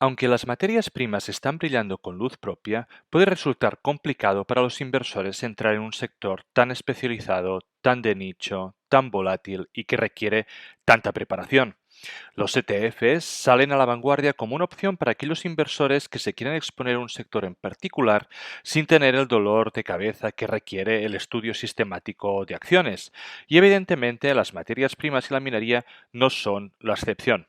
Aunque las materias primas están brillando con luz propia, puede resultar complicado para los inversores entrar en un sector tan especializado, tan de nicho, tan volátil y que requiere tanta preparación. Los ETFs salen a la vanguardia como una opción para aquellos inversores que se quieren exponer a un sector en particular sin tener el dolor de cabeza que requiere el estudio sistemático de acciones. Y evidentemente las materias primas y la minería no son la excepción.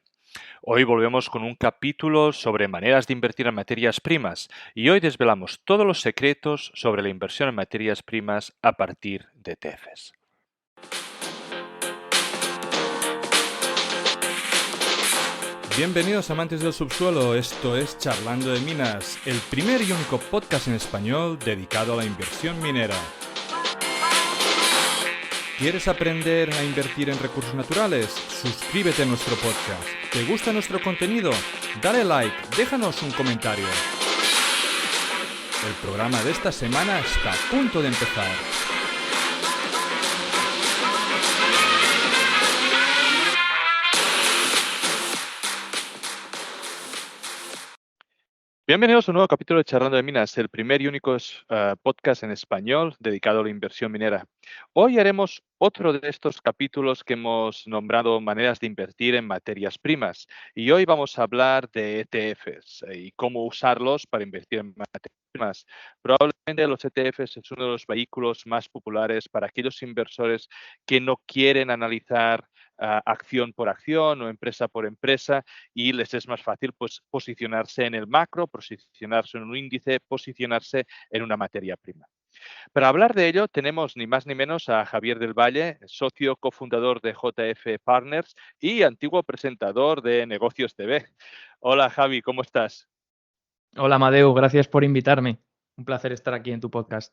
Hoy volvemos con un capítulo sobre maneras de invertir en materias primas y hoy desvelamos todos los secretos sobre la inversión en materias primas a partir de ETFs. Bienvenidos amantes del subsuelo, esto es Charlando de Minas, el primer y único podcast en español dedicado a la inversión minera. ¿Quieres aprender a invertir en recursos naturales? Suscríbete a nuestro podcast. ¿Te gusta nuestro contenido? Dale like, déjanos un comentario. El programa de esta semana está a punto de empezar. Bienvenidos a un nuevo capítulo de Charlando de Minas, el primer y único podcast en español dedicado a la inversión minera. Hoy haremos otro de estos capítulos que hemos nombrado maneras de invertir en materias primas. Y hoy vamos a hablar de ETFs y cómo usarlos para invertir en materias primas. Probablemente los ETFs es uno de los vehículos más populares para aquellos inversores que no quieren analizar acción por acción o empresa por empresa, y les es más fácil pues, posicionarse en el macro, posicionarse en un índice, posicionarse en una materia prima. Para hablar de ello tenemos ni más ni menos a Javier del Valle, socio cofundador de JF Partners y antiguo presentador de Negocios TV. Hola Javi, ¿cómo estás? Hola, Amadeu, gracias por invitarme. Un placer estar aquí en tu podcast.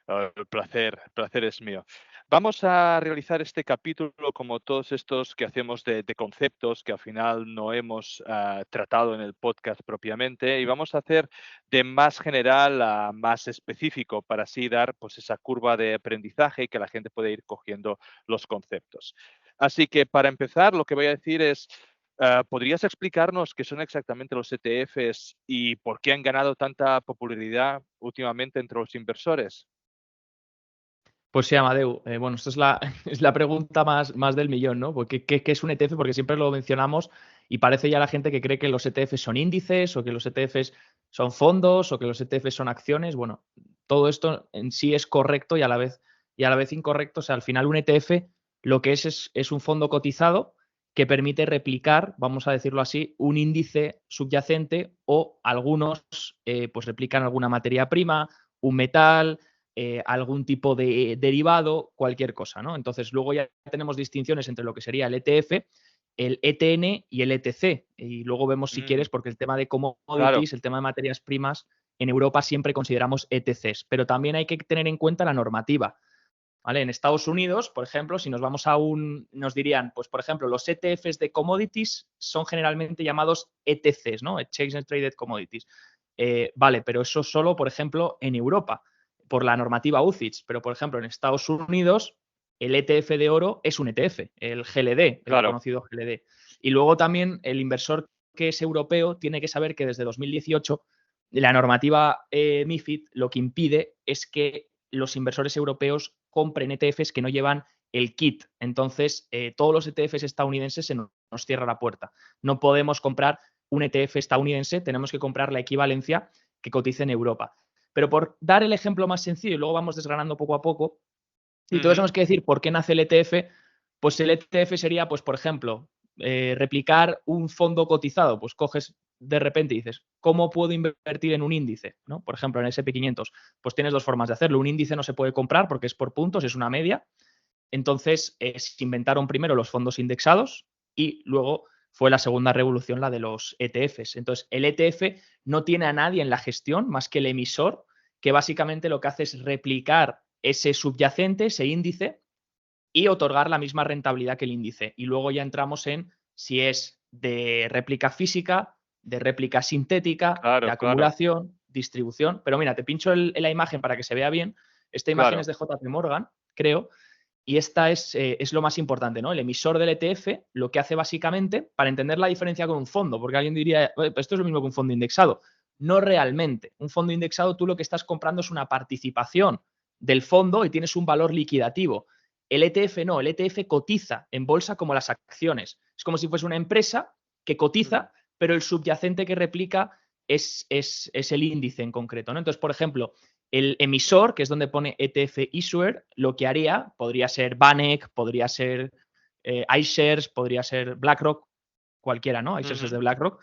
El placer es mío. Vamos a realizar este capítulo como todos estos que hacemos de conceptos que al final no hemos tratado en el podcast propiamente, y vamos a hacer de más general a más específico para así dar pues esa curva de aprendizaje y que la gente pueda ir cogiendo los conceptos. Así que para empezar lo que voy a decir es, ¿podrías explicarnos qué son exactamente los ETFs y por qué han ganado tanta popularidad últimamente entre los inversores? Pues sí, Amadeu, bueno, esto es la, es la pregunta más del millón, ¿no? Porque, ¿qué es un ETF? Porque siempre lo mencionamos y parece ya la gente que cree que los ETFs son índices o que los ETFs son fondos o que los ETFs son acciones. Bueno, todo esto en sí es correcto y a la vez incorrecto. O sea, al final un ETF lo que es un fondo cotizado que permite replicar, vamos a decirlo así, un índice subyacente o algunos pues replican alguna materia prima, un metal, algún tipo de derivado, cualquier cosa, ¿no? Entonces, luego ya tenemos distinciones entre lo que sería el ETF, el ETN y el ETC. Y luego vemos si Mm, quieres, porque el tema de claro. commodities, el tema de materias primas, en Europa siempre consideramos ETCs, pero también hay que tener en cuenta la normativa. ¿Vale? En Estados Unidos, por ejemplo, si nos vamos a nos dirían, pues por ejemplo, los ETFs de commodities son generalmente llamados ETCs, ¿no? Exchange and Traded Commodities. Vale, pero eso solo, por ejemplo, en Europa, por la normativa UCITS, pero por ejemplo, en Estados Unidos, el ETF de oro es un ETF, el GLD, el Claro. conocido GLD. Y luego también el inversor que es europeo tiene que saber que desde 2018 la normativa MIFID lo que impide es que los inversores europeos compren ETFs que no llevan el kit. Entonces, todos los ETFs estadounidenses se nos cierra la puerta. No podemos comprar un ETF estadounidense, tenemos que comprar la equivalencia que cotice en Europa. Pero por dar el ejemplo más sencillo, y luego vamos desgranando poco a poco, y todos Ujú. tenemos que decir por qué nace el ETF, pues el ETF sería, pues por ejemplo, replicar un fondo cotizado. Pues coges de repente y dices, ¿cómo puedo invertir en un índice? ¿No? Por ejemplo, en S&P 500, pues tienes dos formas de hacerlo. Un índice no se puede comprar porque es por puntos, es una media. Entonces, se inventaron primero los fondos indexados y luego fue la segunda revolución la de los ETFs. Entonces, el ETF no tiene a nadie en la gestión más que el emisor, que básicamente lo que hace es replicar ese subyacente, ese índice, y otorgar la misma rentabilidad que el índice. Y luego ya entramos en si es de réplica física, de réplica sintética, de Claro, claro, acumulación, distribución. Pero mira, te pincho la imagen para que se vea bien. Esta imagen es claro. de JP Morgan, creo, Y esta es lo más importante, ¿no? El emisor del ETF lo que hace básicamente, para entender la diferencia con un fondo, porque alguien diría, pues esto es lo mismo que un fondo indexado. No realmente. Un fondo indexado, tú lo que estás comprando es una participación del fondo y tienes un valor liquidativo. El ETF no, el ETF cotiza en bolsa como las acciones. Es como si fuese una empresa que cotiza, pero el subyacente que replica es el índice en concreto, ¿no? Entonces, por ejemplo, el emisor, que es donde pone ETF Issuer, lo que haría, podría ser VanEck, podría ser iShares, podría ser BlackRock, cualquiera, ¿no? iShares es de BlackRock.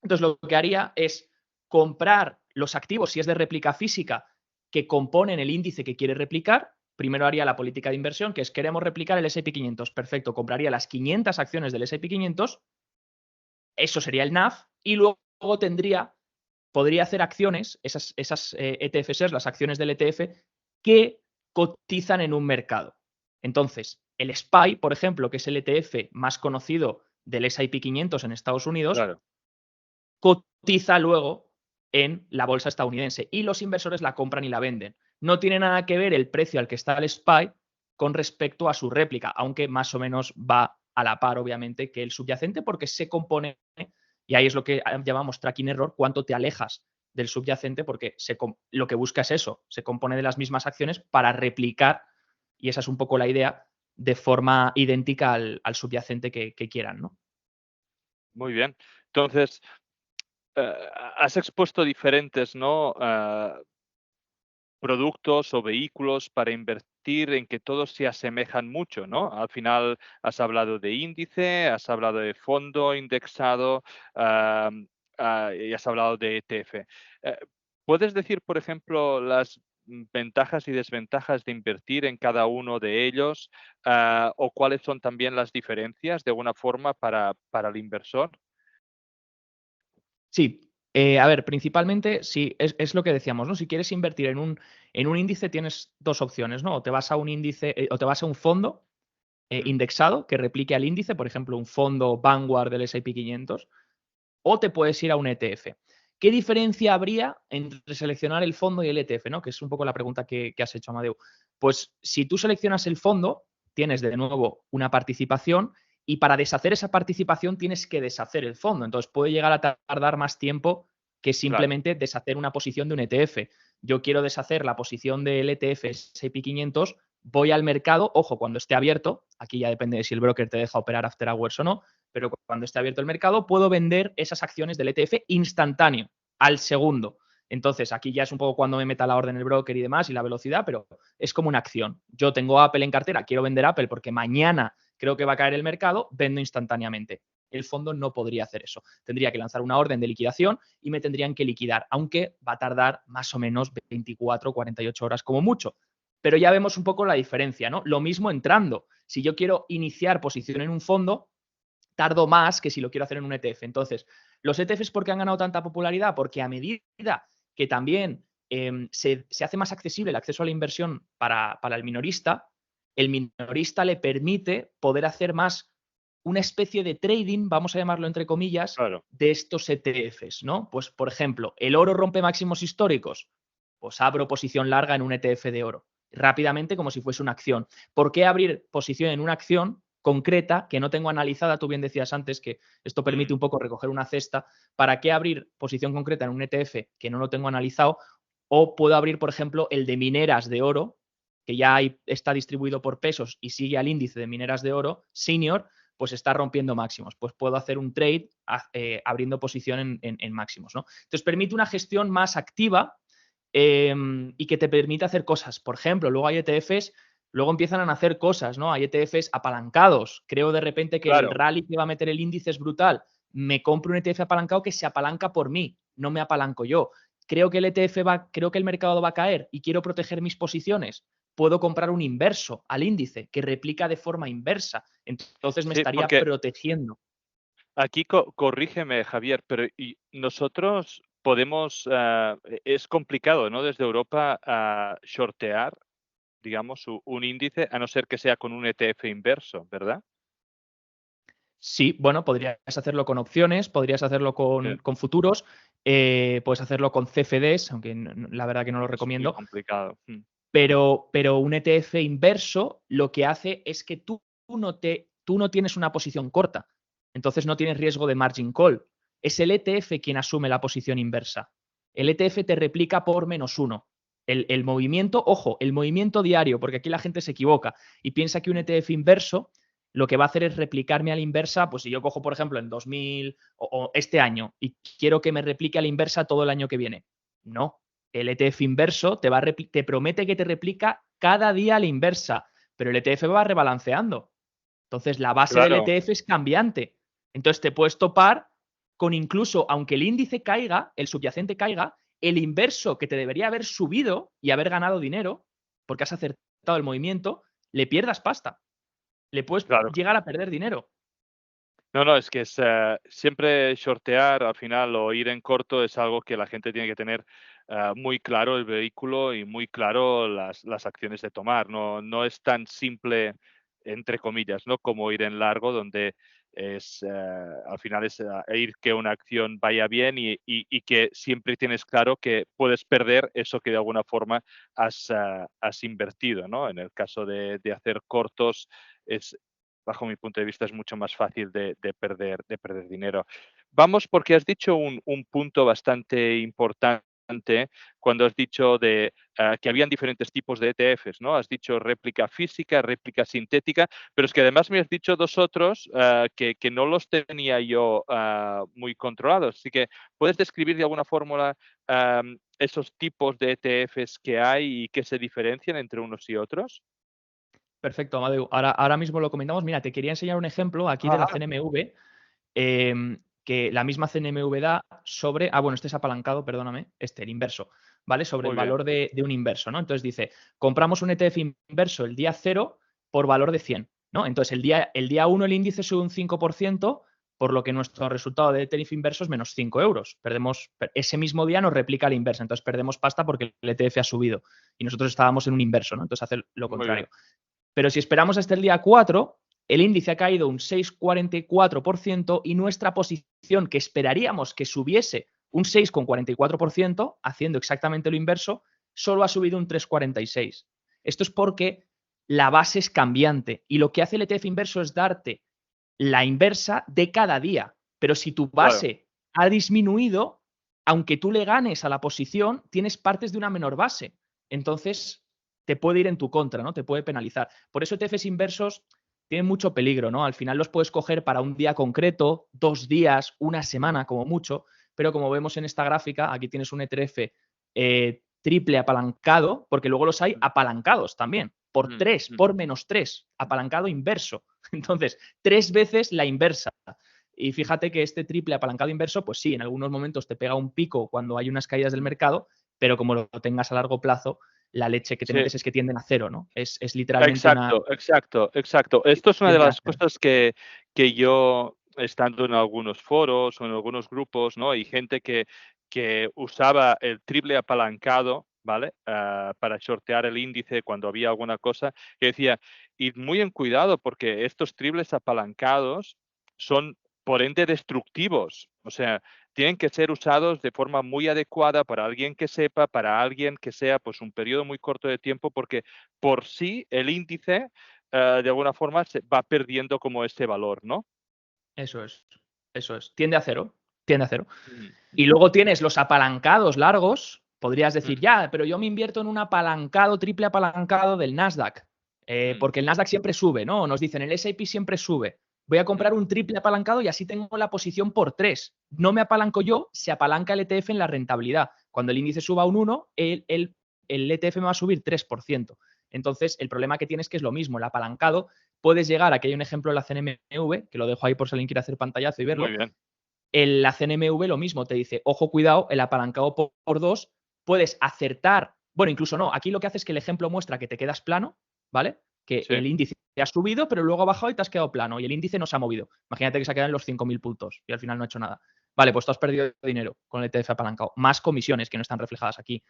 Entonces, lo que haría es comprar los activos, si es de réplica física, que componen el índice que quiere replicar. Primero haría la política de inversión, que es queremos replicar el S&P 500. Perfecto, compraría las 500 acciones del S&P 500, eso sería el NAV, y luego podría hacer acciones, esas ETFs, las acciones del ETF, que cotizan en un mercado. Entonces, el SPY, por ejemplo, que es el ETF más conocido del S&P 500 en Estados Unidos, Claro. cotiza luego en la bolsa estadounidense y los inversores la compran y la venden. No tiene nada que ver el precio al que está el SPY con respecto a su réplica, aunque más o menos va a la par, obviamente, que el subyacente, porque se compone, y ahí es lo que llamamos tracking error, cuánto te alejas del subyacente, porque lo que busca es eso, se compone de las mismas acciones para replicar, y esa es un poco la idea, de forma idéntica al subyacente que quieran, ¿no? Muy bien. Entonces, has expuesto diferentes, ¿no? Productos o vehículos para invertir en que todos se asemejan mucho, ¿no? Al final has hablado de índice, has hablado de fondo indexado, y has hablado de ETF. ¿Puedes decir, por ejemplo, las ventajas y desventajas de invertir en cada uno de ellos, o cuáles son también las diferencias de alguna forma para el inversor? Sí, a ver, principalmente, sí, es lo que decíamos, ¿no? Si quieres invertir en un índice, tienes dos opciones, ¿no? O te vas a un índice, o te vas a un fondo Mm. indexado que replique al índice, por ejemplo, un fondo Vanguard del S&P 500, o te puedes ir a un ETF. ¿Qué diferencia habría entre seleccionar el fondo y el ETF, ¿no? Que es un poco la pregunta que has hecho, Amadeu. Pues si tú seleccionas el fondo, tienes de nuevo una participación y para deshacer esa participación tienes que deshacer el fondo. Entonces puede llegar a tardar más tiempo que Claro. simplemente deshacer una posición de un ETF. Yo quiero deshacer la posición del ETF S&P 500, voy al mercado, ojo, cuando esté abierto, aquí ya depende de si el broker te deja operar after hours o no, pero cuando esté abierto el mercado puedo vender esas acciones del ETF instantáneo, al segundo. Entonces, aquí ya es un poco cuando me meta la orden el broker y demás y la velocidad, pero es como una acción. Yo tengo Apple en cartera, quiero vender Apple porque mañana creo que va a caer el mercado, vendo instantáneamente. El fondo no podría hacer eso. Tendría que lanzar una orden de liquidación y me tendrían que liquidar, aunque va a tardar más o menos 24 o 48 horas como mucho. Pero ya vemos un poco la diferencia, ¿no? Lo mismo entrando. Si yo quiero iniciar posición en un fondo, tardo más que si lo quiero hacer en un ETF. Entonces, los ETFs, ¿por qué han ganado tanta popularidad? Porque a medida que también se hace más accesible el acceso a la inversión para el minorista le permite poder hacer más una especie de trading, vamos a llamarlo entre comillas, Claro. de estos ETFs, ¿no? Pues, por ejemplo, el oro rompe máximos históricos, pues abro posición larga en un ETF de oro, rápidamente como si fuese una acción. ¿Por qué abrir posición en una acción concreta que no tengo analizada? Tú bien decías antes que esto permite un poco recoger una cesta. ¿Para qué abrir posición concreta en un ETF que no lo tengo analizado? O puedo abrir, por ejemplo, el de mineras de oro, que ya está distribuido por pesos y sigue al índice de mineras de oro, senior, pues está rompiendo máximos. Pues puedo hacer un trade abriendo posición en máximos, ¿no? Entonces permite una gestión más activa y que te permite hacer cosas. Por ejemplo, luego hay ETFs, luego empiezan a hacer cosas, ¿no? Hay ETFs apalancados. Creo de repente que el Claro. rally que va a meter el índice es brutal. Me compro un ETF apalancado que se apalanca por mí, no me apalanco yo. Creo que creo que el mercado va a caer y quiero proteger mis posiciones. Puedo comprar un inverso al índice que replica de forma inversa. Entonces me Sí, estaría porque protegiendo. aquí corrígeme, Javier, pero y nosotros podemos, es complicado, ¿no? Desde Europa shortear, digamos, un índice, a no ser que sea con un ETF inverso, ¿verdad? Sí, bueno, podrías hacerlo con opciones, podrías hacerlo Sí. con futuros, puedes hacerlo con CFDs, aunque la verdad que no lo Es muy recomiendo. complicado. Pero un ETF inverso lo que hace es que tú no tienes una posición corta. Entonces no tienes riesgo de margin call. Es el ETF quien asume la posición inversa. El ETF te replica por -1. El movimiento, ojo, el movimiento diario, porque aquí la gente se equivoca y piensa que un ETF inverso lo que va a hacer es replicarme a la inversa, pues si yo cojo, por ejemplo, en 2000 o este año y quiero que me replique a la inversa todo el año que viene. No, el ETF inverso te promete que te replica cada día a la inversa, pero el ETF va rebalanceando. Entonces, la base del Claro, ETF es cambiante. Entonces, te puedes topar con incluso, aunque el índice caiga, el subyacente caiga, el inverso que te debería haber subido y haber ganado dinero, porque has acertado el movimiento, le pierdas pasta. Le puedes claro. llegar a perder dinero. No, es que siempre shortear al final o ir en corto es algo que la gente tiene que tener muy claro el vehículo y muy claro las acciones de tomar. No es tan simple, entre comillas, ¿no? Como ir en largo, donde al final es ir que una acción vaya bien y que siempre tienes claro que puedes perder eso que de alguna forma has invertido, ¿no? En el caso de hacer cortos, es, bajo mi punto de vista, es mucho más fácil de perder dinero. Vamos, porque has dicho un punto bastante importante cuando has dicho que habían diferentes tipos de ETFs, ¿no? Has dicho réplica física, réplica sintética, pero es que además me has dicho dos otros que no los tenía yo muy controlados. Así que, ¿puedes describir de alguna fórmula esos tipos de ETFs que hay y que se diferencian entre unos y otros? Perfecto, Amadeu. Ahora mismo lo comentamos. Mira, te quería enseñar un ejemplo aquí de la Ajá, CNMV, que la misma CNMV da sobre. Bueno, este es apalancado, perdóname, el inverso, ¿vale? Sobre el muy bien. valor de un inverso, ¿no? Entonces dice, compramos un ETF inverso el día 0 por valor de 100, ¿no? Entonces el día 1 el índice sube un 5%, por lo que nuestro resultado de ETF inverso es menos 5 euros. Ese mismo día nos replica la inversa, entonces perdemos pasta porque el ETF ha subido y nosotros estábamos en un inverso, ¿no? Entonces hace lo Muy bien. contrario. Pero si esperamos hasta el día 4, el índice ha caído un 6,44% y nuestra posición, que esperaríamos que subiese un 6,44%, haciendo exactamente lo inverso, solo ha subido un 3,46%. Esto es porque la base es cambiante y lo que hace el ETF inverso es darte la inversa de cada día. Pero si tu Claro. base ha disminuido, aunque tú le ganes a la posición, tienes partes de una menor base. Entonces, te puede ir en tu contra, ¿no? Te puede penalizar. Por eso ETFs inversos tienen mucho peligro, ¿no? Al final los puedes coger para un día concreto, 2 días, una semana como mucho, pero como vemos en esta gráfica, aquí tienes un ETF triple apalancado, porque luego los hay apalancados también, por Mm, 3, mm. por -3, apalancado inverso. Entonces, 3 veces la inversa. Y fíjate que este triple apalancado inverso, pues sí, en algunos momentos te pega un pico cuando hay unas caídas del mercado, pero como lo tengas a largo plazo, la leche que te Sí, metes es que tienden a cero, ¿no? Es literalmente una exacto. Esto es una de tienden a las cero. cosas que yo, estando en algunos foros o en algunos grupos, ¿no? Y gente que usaba el triple apalancado, ¿vale? Para shortear el índice cuando había alguna cosa, que decía, id muy en cuidado porque estos triples apalancados son por ende destructivos. O sea, tienen que ser usados de forma muy adecuada para alguien que sepa, para alguien que sea pues un periodo muy corto de tiempo, porque por sí el índice de alguna forma se va perdiendo como ese valor, ¿no? Eso es, eso es. Tiende a cero, tiende a cero. Mm, Y luego tienes los apalancados largos. Podrías decir, mm, ya, pero yo me invierto en un apalancado, triple apalancado del Nasdaq, mm, porque el Nasdaq siempre sube, ¿no? Nos dicen, el S&P siempre sube. Voy a mm. comprar un triple apalancado y así tengo la posición por 3. No me apalanco yo, se apalanca el ETF en la rentabilidad. Cuando el índice suba un 1, el ETF me va a subir 3%. Entonces, el problema que tienes es que es lo mismo, el apalancado, puedes llegar, aquí hay un ejemplo de la CNMV, que lo dejo ahí por si alguien quiere hacer pantallazo y Muy verlo, bien. la CNMV lo mismo, te dice, ojo, cuidado, el apalancado por 2, puedes acertar, bueno, incluso no, aquí lo que hace es que el ejemplo muestra que te quedas plano, ¿vale? Que Sí, el índice te ha subido, pero luego ha bajado y te has quedado plano y el índice no se ha movido. Imagínate que se ha quedado en los 5.000 puntos y al final no ha hecho nada. Vale, pues tú has perdido dinero con el ETF apalancado, más comisiones que no están reflejadas aquí,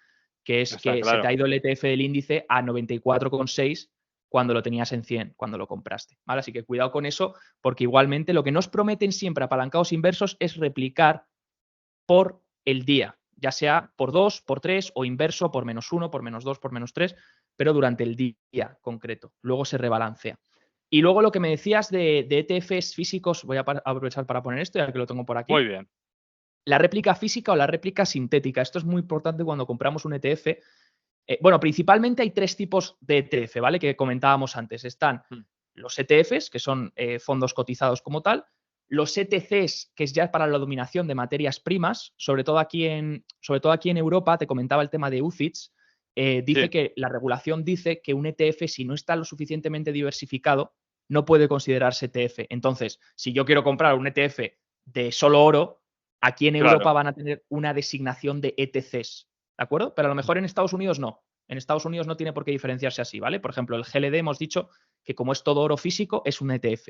que es está que se te claro. ha ido el ETF del índice a 94,6 cuando lo tenías en 100, cuando lo compraste. ¿Vale? Así que cuidado con eso, porque igualmente lo que nos prometen siempre apalancados inversos es replicar por el día. ya sea por 2, por 3 o inverso, por -1, por -2, por -3, pero durante el día concreto. Luego se rebalancea. Y luego lo que me decías de ETFs físicos, voy a aprovechar para poner esto, ya que lo tengo por aquí. Muy bien. La réplica física o la réplica sintética. Esto es muy importante cuando compramos un ETF. Bueno, principalmente hay 3 tipos de ETF, ¿vale? Que comentábamos antes. Están los ETFs, que son fondos cotizados como tal, los ETCs, que es ya para la dominación de materias primas, sobre todo aquí en Europa, te comentaba el tema de UCITS, dice que la regulación dice que un ETF, si no está lo suficientemente diversificado, no puede considerarse ETF. Entonces, si yo quiero comprar un ETF de solo oro, aquí en Europa van a tener una designación de ETCs, ¿de acuerdo? Pero a lo mejor en Estados Unidos no. En Estados Unidos no tiene por qué diferenciarse así, ¿vale? Por ejemplo, el GLD hemos dicho que como es todo oro físico, es un ETF.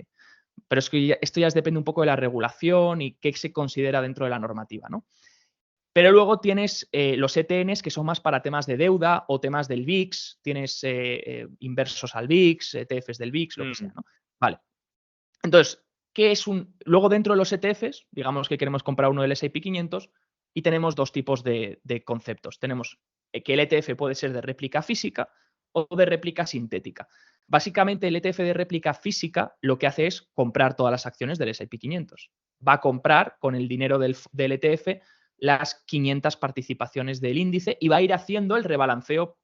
Pero es que esto ya depende un poco de la regulación y qué se considera dentro de la normativa, ¿no? Pero luego tienes los ETNs que son más para temas de deuda o temas del VIX, tienes inversos al VIX, ETFs del VIX, lo que sea, ¿no? Vale. Entonces, ¿qué es un...? Luego dentro de los ETFs, digamos que queremos comprar uno del S&P 500 y tenemos 2 tipos de conceptos. Tenemos que el ETF puede ser de réplica física o de réplica sintética. Básicamente, el ETF de réplica física lo que hace es comprar todas las acciones del S&P 500. Va a comprar con el dinero del ETF las 500 participaciones del índice y va a ir haciendo el rebalanceo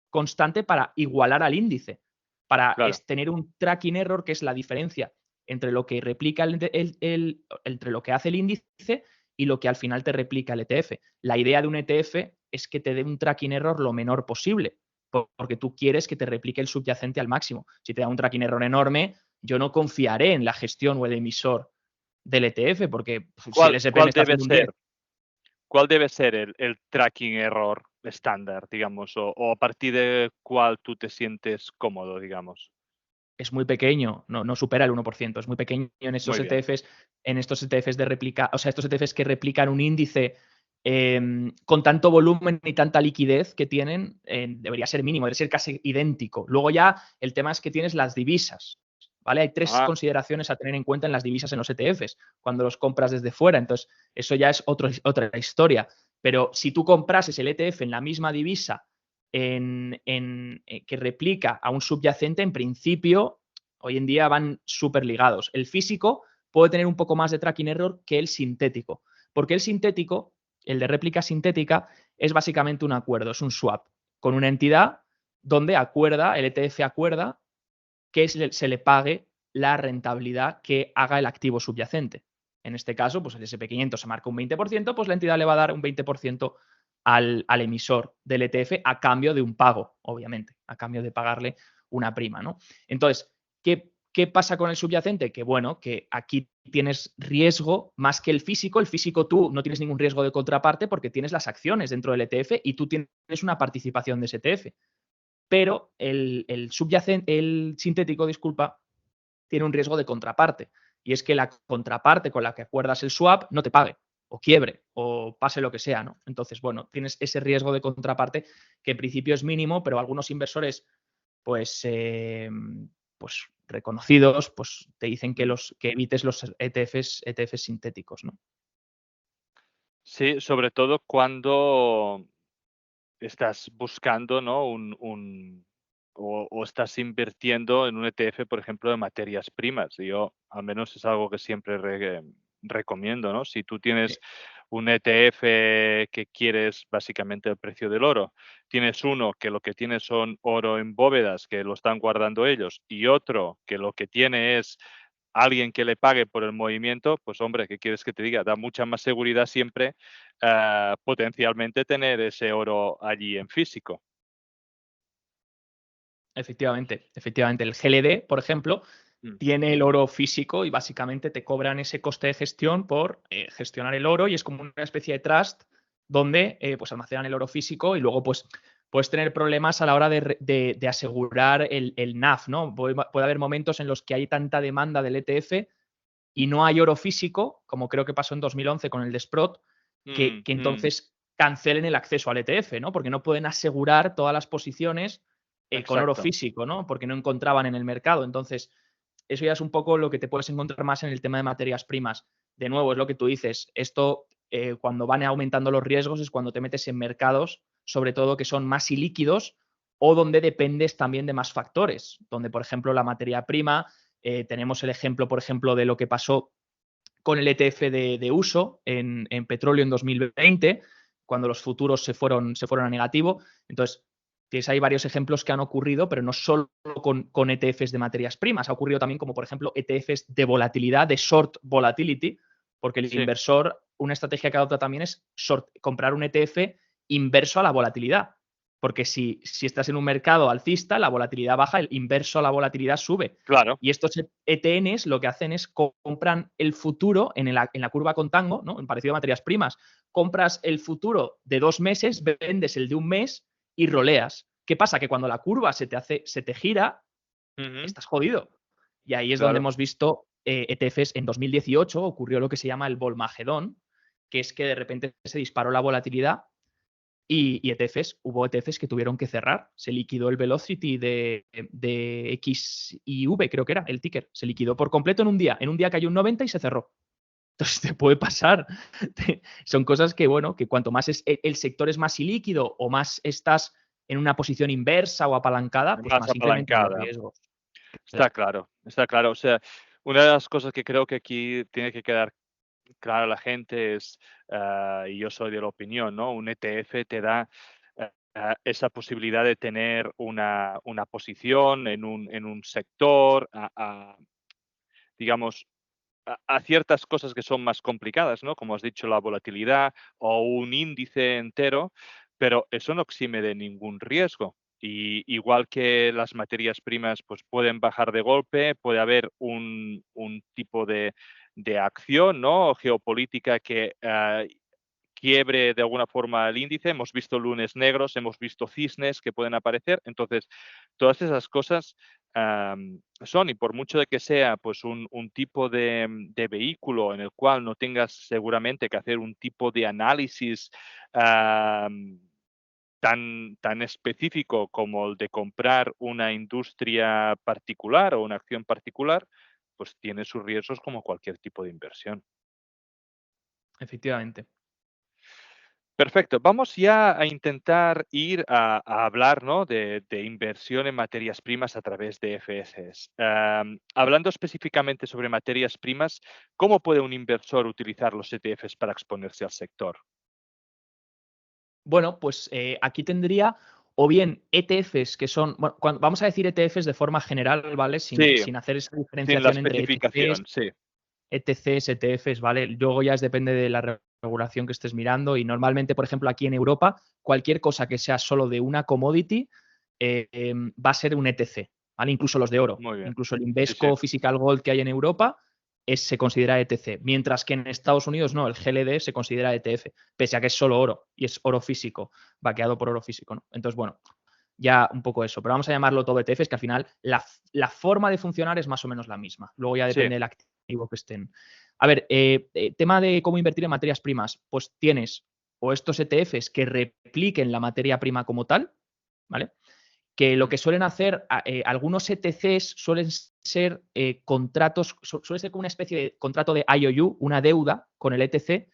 constante para igualar al índice, para tener un tracking error, que es la diferencia entre lo que replica entre lo que hace el índice y lo que al final te replica el ETF. La idea de un ETF es que te dé un tracking error lo menor posible, porque tú quieres que te replique el subyacente al máximo. Si te da un tracking error enorme, yo no confiaré en la gestión o el emisor del ETF, porque si el SP me está haciendo un 10. ¿Cuál debe ser el tracking error estándar, digamos, o a partir de cuál tú te sientes cómodo, digamos? Es muy pequeño, no supera el 1%, es muy pequeño en estos ETFs de réplica, o sea, estos ETFs que replican un índice con tanto volumen y tanta liquidez que tienen, debería ser mínimo, debería ser casi idéntico. Luego ya el tema es que tienes las divisas, ¿vale? Hay 3 consideraciones a tener en cuenta en las divisas en los ETFs, cuando los compras desde fuera, entonces eso ya es otra historia. Pero si tú comprases el ETF en la misma divisa que replica a un subyacente, en principio, hoy en día van súper ligados. El físico puede tener un poco más de tracking error que el sintético, porque el sintético, el de réplica sintética, es básicamente un acuerdo, es un swap con una entidad donde el ETF acuerda que se le pague la rentabilidad que haga el activo subyacente. En este caso, pues el SP500 se marca un 20%, pues la entidad le va a dar un 20% al emisor del ETF a cambio de un pago, obviamente, a cambio de pagarle una prima, ¿no? Entonces, ¿qué pasa con el subyacente? Que bueno, que aquí tienes riesgo más que el físico. El físico tú no tienes ningún riesgo de contraparte porque tienes las acciones dentro del ETF y tú tienes una participación de ese ETF. Pero el sintético, disculpa, tiene un riesgo de contraparte. Y es que la contraparte con la que acuerdas el swap no te pague, o quiebre, o pase lo que sea, ¿no? Entonces, bueno, tienes ese riesgo de contraparte que en principio es mínimo, pero algunos inversores, pues reconocidos, pues te dicen que evites los ETFs sintéticos, ¿no? Sí, sobre todo cuando estás buscando, ¿no? O estás invirtiendo en un ETF, por ejemplo, de materias primas. Yo, al menos, es algo que siempre recomiendo, ¿no? Si tú tienes un ETF que quieres básicamente el precio del oro, tienes uno que lo que tiene son oro en bóvedas, que lo están guardando ellos, y otro que lo que tiene es alguien que le pague por el movimiento, pues hombre, ¿qué quieres que te diga? Da mucha más seguridad siempre potencialmente tener ese oro allí en físico. Efectivamente. El GLD, por ejemplo, tiene el oro físico y básicamente te cobran ese coste de gestión por gestionar el oro y es como una especie de trust donde pues almacenan el oro físico y luego pues puedes tener problemas a la hora de asegurar el NAV, ¿no? Puede haber momentos en los que hay tanta demanda del ETF y no hay oro físico, como creo que pasó en 2011 con el de Sprott, que entonces cancelen el acceso al ETF, ¿no? Porque no pueden asegurar todas las posiciones con oro físico, ¿no? Porque no encontraban en el mercado. Entonces, eso ya es un poco lo que te puedes encontrar más en el tema de materias primas. De nuevo, es lo que tú dices, esto cuando van aumentando los riesgos es cuando te metes en mercados, sobre todo que son más ilíquidos o donde dependes también de más factores, donde, por ejemplo, la materia prima, tenemos el ejemplo, por ejemplo, de lo que pasó con el ETF de uso en petróleo en 2020, cuando los futuros se fueron a negativo. Entonces, tienes ahí varios ejemplos que han ocurrido, pero no solo con ETFs de materias primas, ha ocurrido también como, por ejemplo, ETFs de volatilidad, de short volatility, porque el inversor, una estrategia que adopta también es comprar un ETF inverso a la volatilidad. Porque si estás en un mercado alcista, la volatilidad baja, el inverso a la volatilidad sube. Claro. Y estos ETNs lo que hacen es compran el futuro en la curva contango, ¿no? En parecido a materias primas. Compras el futuro de 2 meses, vendes el de un mes y roleas. ¿Qué pasa? Que cuando la curva se te gira, estás jodido. Y ahí es donde hemos visto ETFs. En 2018 ocurrió lo que se llama el Volmagedón, que es que de repente se disparó la volatilidad y ETFs, hubo ETFs que tuvieron que cerrar. Se liquidó el Velocity de XIV, creo que era el ticker. Se liquidó por completo en un día. En un día cayó un 90 y se cerró. Entonces te puede pasar. Son cosas que, bueno, que cuanto más el sector es más ilíquido o más estás en una posición inversa o apalancada, pues más incrementan los riesgos. Está claro, está claro. O sea, una de las cosas que creo que aquí tiene que quedar clara a la gente es, y yo soy de la opinión, ¿no? Un ETF te da esa posibilidad de tener una posición en un sector, digamos, a ciertas cosas que son más complicadas, ¿no? Como has dicho, la volatilidad o un índice entero, pero eso no exime de ningún riesgo. Y igual que las materias primas pues pueden bajar de golpe, puede haber un tipo de acción, ¿no? Geopolítica que quiebre de alguna forma el índice. Hemos visto lunes negros, hemos visto cisnes que pueden aparecer. Entonces, todas esas cosas son, y por mucho de que sea pues un tipo de vehículo en el cual no tengas seguramente que hacer un tipo de análisis tan específico como el de comprar una industria particular o una acción particular, pues tiene sus riesgos como cualquier tipo de inversión. Efectivamente. Perfecto. Vamos ya a intentar ir a hablar, ¿no? de inversión en materias primas a través de FSs. Hablando específicamente sobre materias primas, ¿cómo puede un inversor utilizar los ETFs para exponerse al sector? Bueno, pues aquí tendría o bien ETFs que son, bueno, vamos a decir ETFs de forma general, ¿vale? Sí, Sin hacer esa sin la diferenciación entre especificación, sí. ETCs, ETFs, ¿vale? Luego ya depende de la regulación que estés mirando y normalmente, por ejemplo, aquí en Europa, cualquier cosa que sea solo de una commodity va a ser un ETC, ¿vale? Incluso los de oro. Muy bien. Incluso el Sí, sí. Invesco Physical Gold que hay en Europa se considera ETC, mientras que en Estados Unidos no, el GLD se considera ETF, pese a que es solo oro y es oro físico, vaqueado por oro físico, ¿no? Entonces, bueno, ya un poco eso, pero vamos a llamarlo todo ETFs, que al final la forma de funcionar es más o menos la misma. Luego ya Sí. depende del activo que estén. A ver, tema de cómo invertir en materias primas, pues tienes o estos ETFs que repliquen la materia prima como tal, ¿vale? Que lo que suelen hacer algunos ETCs suelen ser contratos, suele ser como una especie de contrato de IOU, una deuda con el ETC,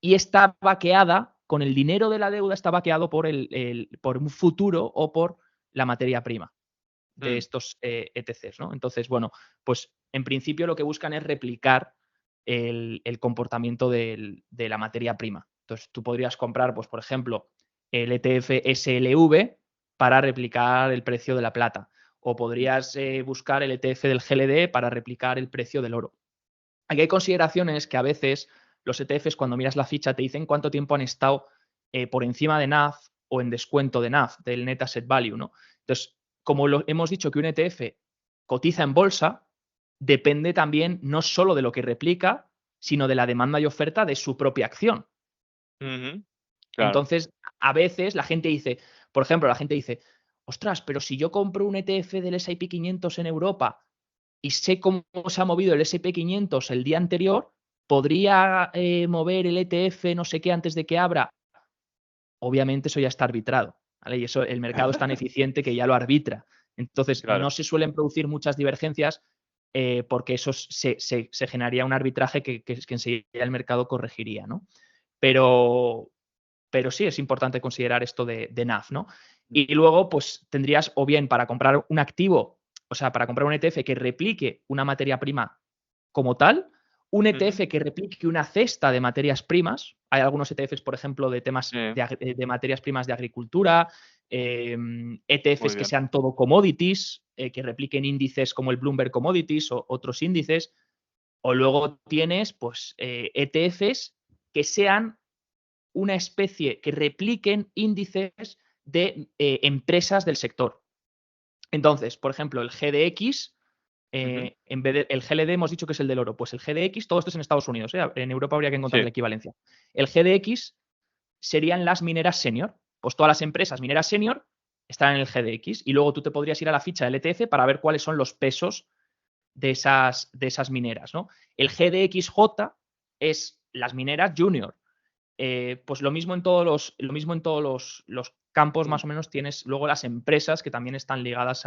y está vaqueada, con el dinero de la deuda está vaqueado por un futuro o por la materia prima de estos ETCs, ¿no? Entonces, bueno, pues en principio lo que buscan es replicar el comportamiento de la materia prima. Entonces, tú podrías comprar, pues, por ejemplo, el ETF SLV para replicar el precio de la plata. O podrías buscar el ETF del GLD para replicar el precio del oro. Aquí hay consideraciones que a veces los ETFs, cuando miras la ficha, te dicen cuánto tiempo han estado por encima de NAV o en descuento de NAV, del Net Asset Value, ¿no? Entonces, como hemos dicho que un ETF cotiza en bolsa, depende también no solo de lo que replica, sino de la demanda y oferta de su propia acción. Claro. Entonces, a veces la gente dice, por ejemplo, la gente dice, ostras, pero si yo compro un ETF del S&P 500 en Europa y sé cómo se ha movido el S&P 500 el día anterior, ¿podría mover el ETF no sé qué antes de que abra? Obviamente eso ya está arbitrado, ¿vale? Y eso, el mercado es tan eficiente que ya lo arbitra. Entonces, Claro. no se suelen producir muchas divergencias porque eso se generaría un arbitraje que enseguida el mercado corregiría, ¿no? pero sí es importante considerar esto de NAV, ¿no? Y luego, pues tendrías o bien para comprar un activo, o sea, para comprar un ETF que replique una materia prima como tal, un ETF que replique una cesta de materias primas. Hay algunos ETFs, por ejemplo, de temas de materias primas de agricultura, Muy ETFs que bien. sean todo commodities, que repliquen índices como el Bloomberg Commodities o otros índices. O luego tienes, pues, ETFs que sean una especie, que repliquen índices de empresas del sector. Entonces, por ejemplo, el GDX, en vez del GLD hemos dicho que es el del oro, pues el GDX, todo esto es en Estados Unidos, en Europa habría que encontrar Sí. la equivalencia. El GDX serían las mineras senior, pues todas las empresas mineras senior están en el GDX y luego tú te podrías ir a la ficha del ETF para ver cuáles son los pesos de esas mineras, ¿no? El GDXJ es las mineras junior. Pues lo mismo en todos los campos, más o menos, tienes luego las empresas que también están ligadas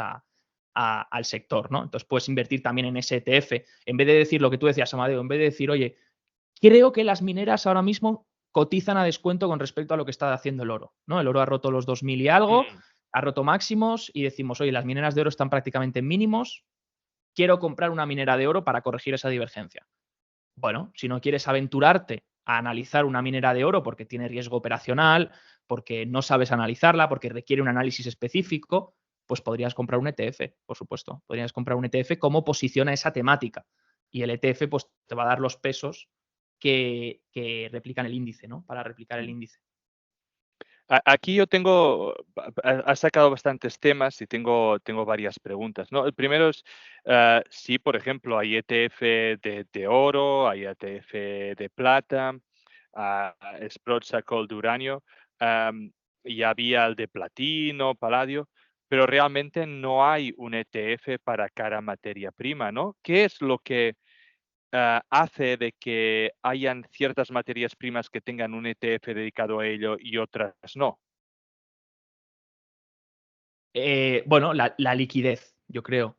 al sector, ¿no? Entonces puedes invertir también en ese ETF. En vez de decir lo que tú decías, Amadeo, en vez de decir, oye, creo que las mineras ahora mismo cotizan a descuento con respecto a lo que está haciendo el oro, ¿no? El oro ha roto los 2000 y algo, ha roto máximos y decimos, oye, las mineras de oro están prácticamente en mínimos, quiero comprar una minera de oro para corregir esa divergencia. Bueno, si no quieres aventurarte a analizar una minera de oro porque tiene riesgo operacional, porque no sabes analizarla, porque requiere un análisis específico, pues podrías comprar un ETF, por supuesto. Podrías comprar un ETF como posiciona esa temática. Y el ETF pues, te va a dar los pesos que replican el índice, ¿no? Para replicar el índice. Aquí yo tengo, has sacado bastantes temas y tengo varias preguntas, ¿no? El primero es, si, por ejemplo, hay ETF de oro, hay ETF de plata, Sprott sacó el de uranio, y había el de platino, paladio, pero realmente no hay un ETF para cada materia prima, ¿no? ¿Qué es lo que hace de que hayan ciertas materias primas que tengan un ETF dedicado a ello y otras no? Bueno, la liquidez, yo creo,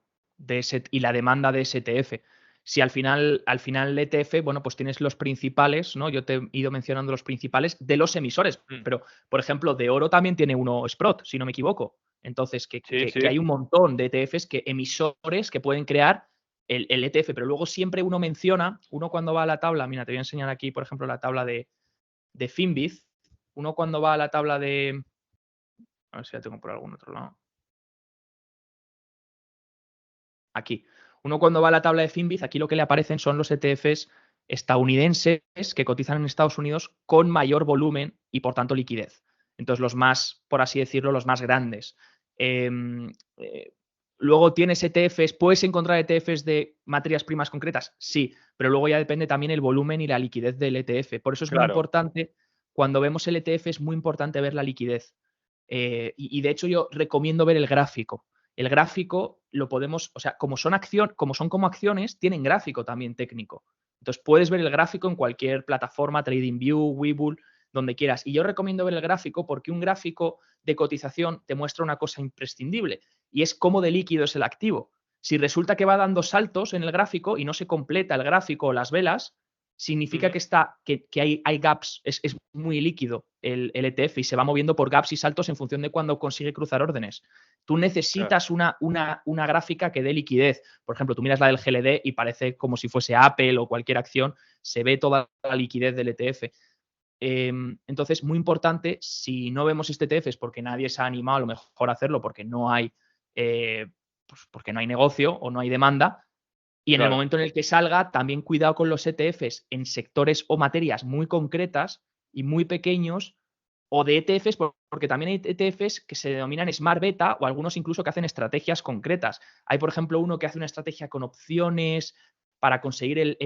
y la demanda de ese ETF. Si al final el ETF, bueno, pues tienes los principales, ¿no? Yo te he ido mencionando los principales de los emisores, pero, por ejemplo, de oro también tiene uno Sprott, si no me equivoco. Entonces, que Sí, sí. hay un montón de ETFs emisores que pueden crear el ETF, pero luego siempre uno menciona, uno cuando va a la tabla, mira, te voy a enseñar aquí, por ejemplo, la tabla de Finviz, uno cuando va a la tabla a ver si la tengo por algún otro lado. Aquí. Uno cuando va a la tabla de Finviz, aquí lo que le aparecen son los ETFs estadounidenses que cotizan en Estados Unidos con mayor volumen y por tanto liquidez. Entonces los más, por así decirlo, los más grandes. Luego tienes ETFs, ¿puedes encontrar ETFs de materias primas concretas? Sí, pero luego ya depende también el volumen y la liquidez del ETF. Por eso es muy Claro. importante, cuando vemos el ETF es muy importante ver la liquidez. Y de hecho yo recomiendo ver el gráfico. El gráfico lo podemos, o sea, como son como acciones, tienen gráfico también técnico. Entonces puedes ver el gráfico en cualquier plataforma, TradingView, Webull, donde quieras. Y yo recomiendo ver el gráfico porque un gráfico de cotización te muestra una cosa imprescindible y es cómo de líquido es el activo. Si resulta que va dando saltos en el gráfico y no se completa el gráfico o las velas, significa que hay gaps, es muy líquido el ETF y se va moviendo por gaps y saltos en función de cuando consigue cruzar órdenes. Tú necesitas una gráfica que dé liquidez. Por ejemplo, tú miras la del GLD y parece como si fuese Apple o cualquier acción, se ve toda la liquidez del ETF. Entonces, muy importante, si no vemos este ETF es porque nadie se ha animado a lo mejor a hacerlo porque no hay, porque no hay negocio o no hay demanda. Y en el Claro. momento en el que salga, también cuidado con los ETFs en sectores o materias muy concretas y muy pequeños, o de ETFs, porque también hay ETFs que se denominan Smart Beta o algunos incluso que hacen estrategias concretas. Hay, por ejemplo, uno que hace una estrategia con opciones para conseguir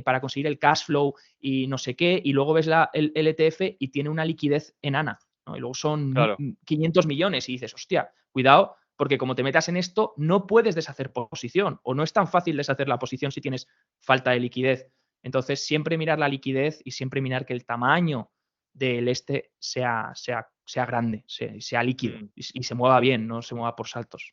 para conseguir el cash flow y no sé qué, y luego ves el ETF y tiene una liquidez enana, ¿no? Y luego son Claro. 500 millones y dices, hostia, cuidado, porque como te metas en esto, no puedes deshacer posición o no es tan fácil deshacer la posición si tienes falta de liquidez. Entonces, siempre mirar la liquidez y siempre mirar que el tamaño del sea grande, sea líquido y se mueva bien, no se mueva por saltos.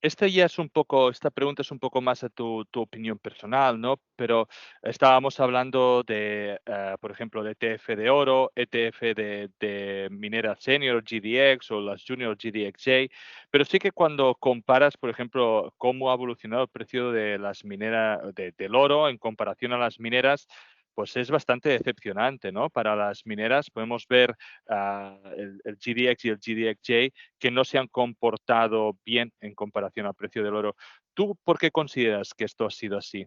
Ya es un poco, esta pregunta es un poco más a tu opinión personal, ¿no? Pero estábamos hablando de, por ejemplo, de ETF de oro, ETF de minera senior GDX o las junior GDXJ, pero sí que cuando comparas, por ejemplo, cómo ha evolucionado el precio de las mineras, del oro en comparación a las mineras, pues es bastante decepcionante, ¿no? Para las mineras podemos ver el GDX y el GDXJ que no se han comportado bien en comparación al precio del oro. ¿Tú por qué consideras que esto ha sido así?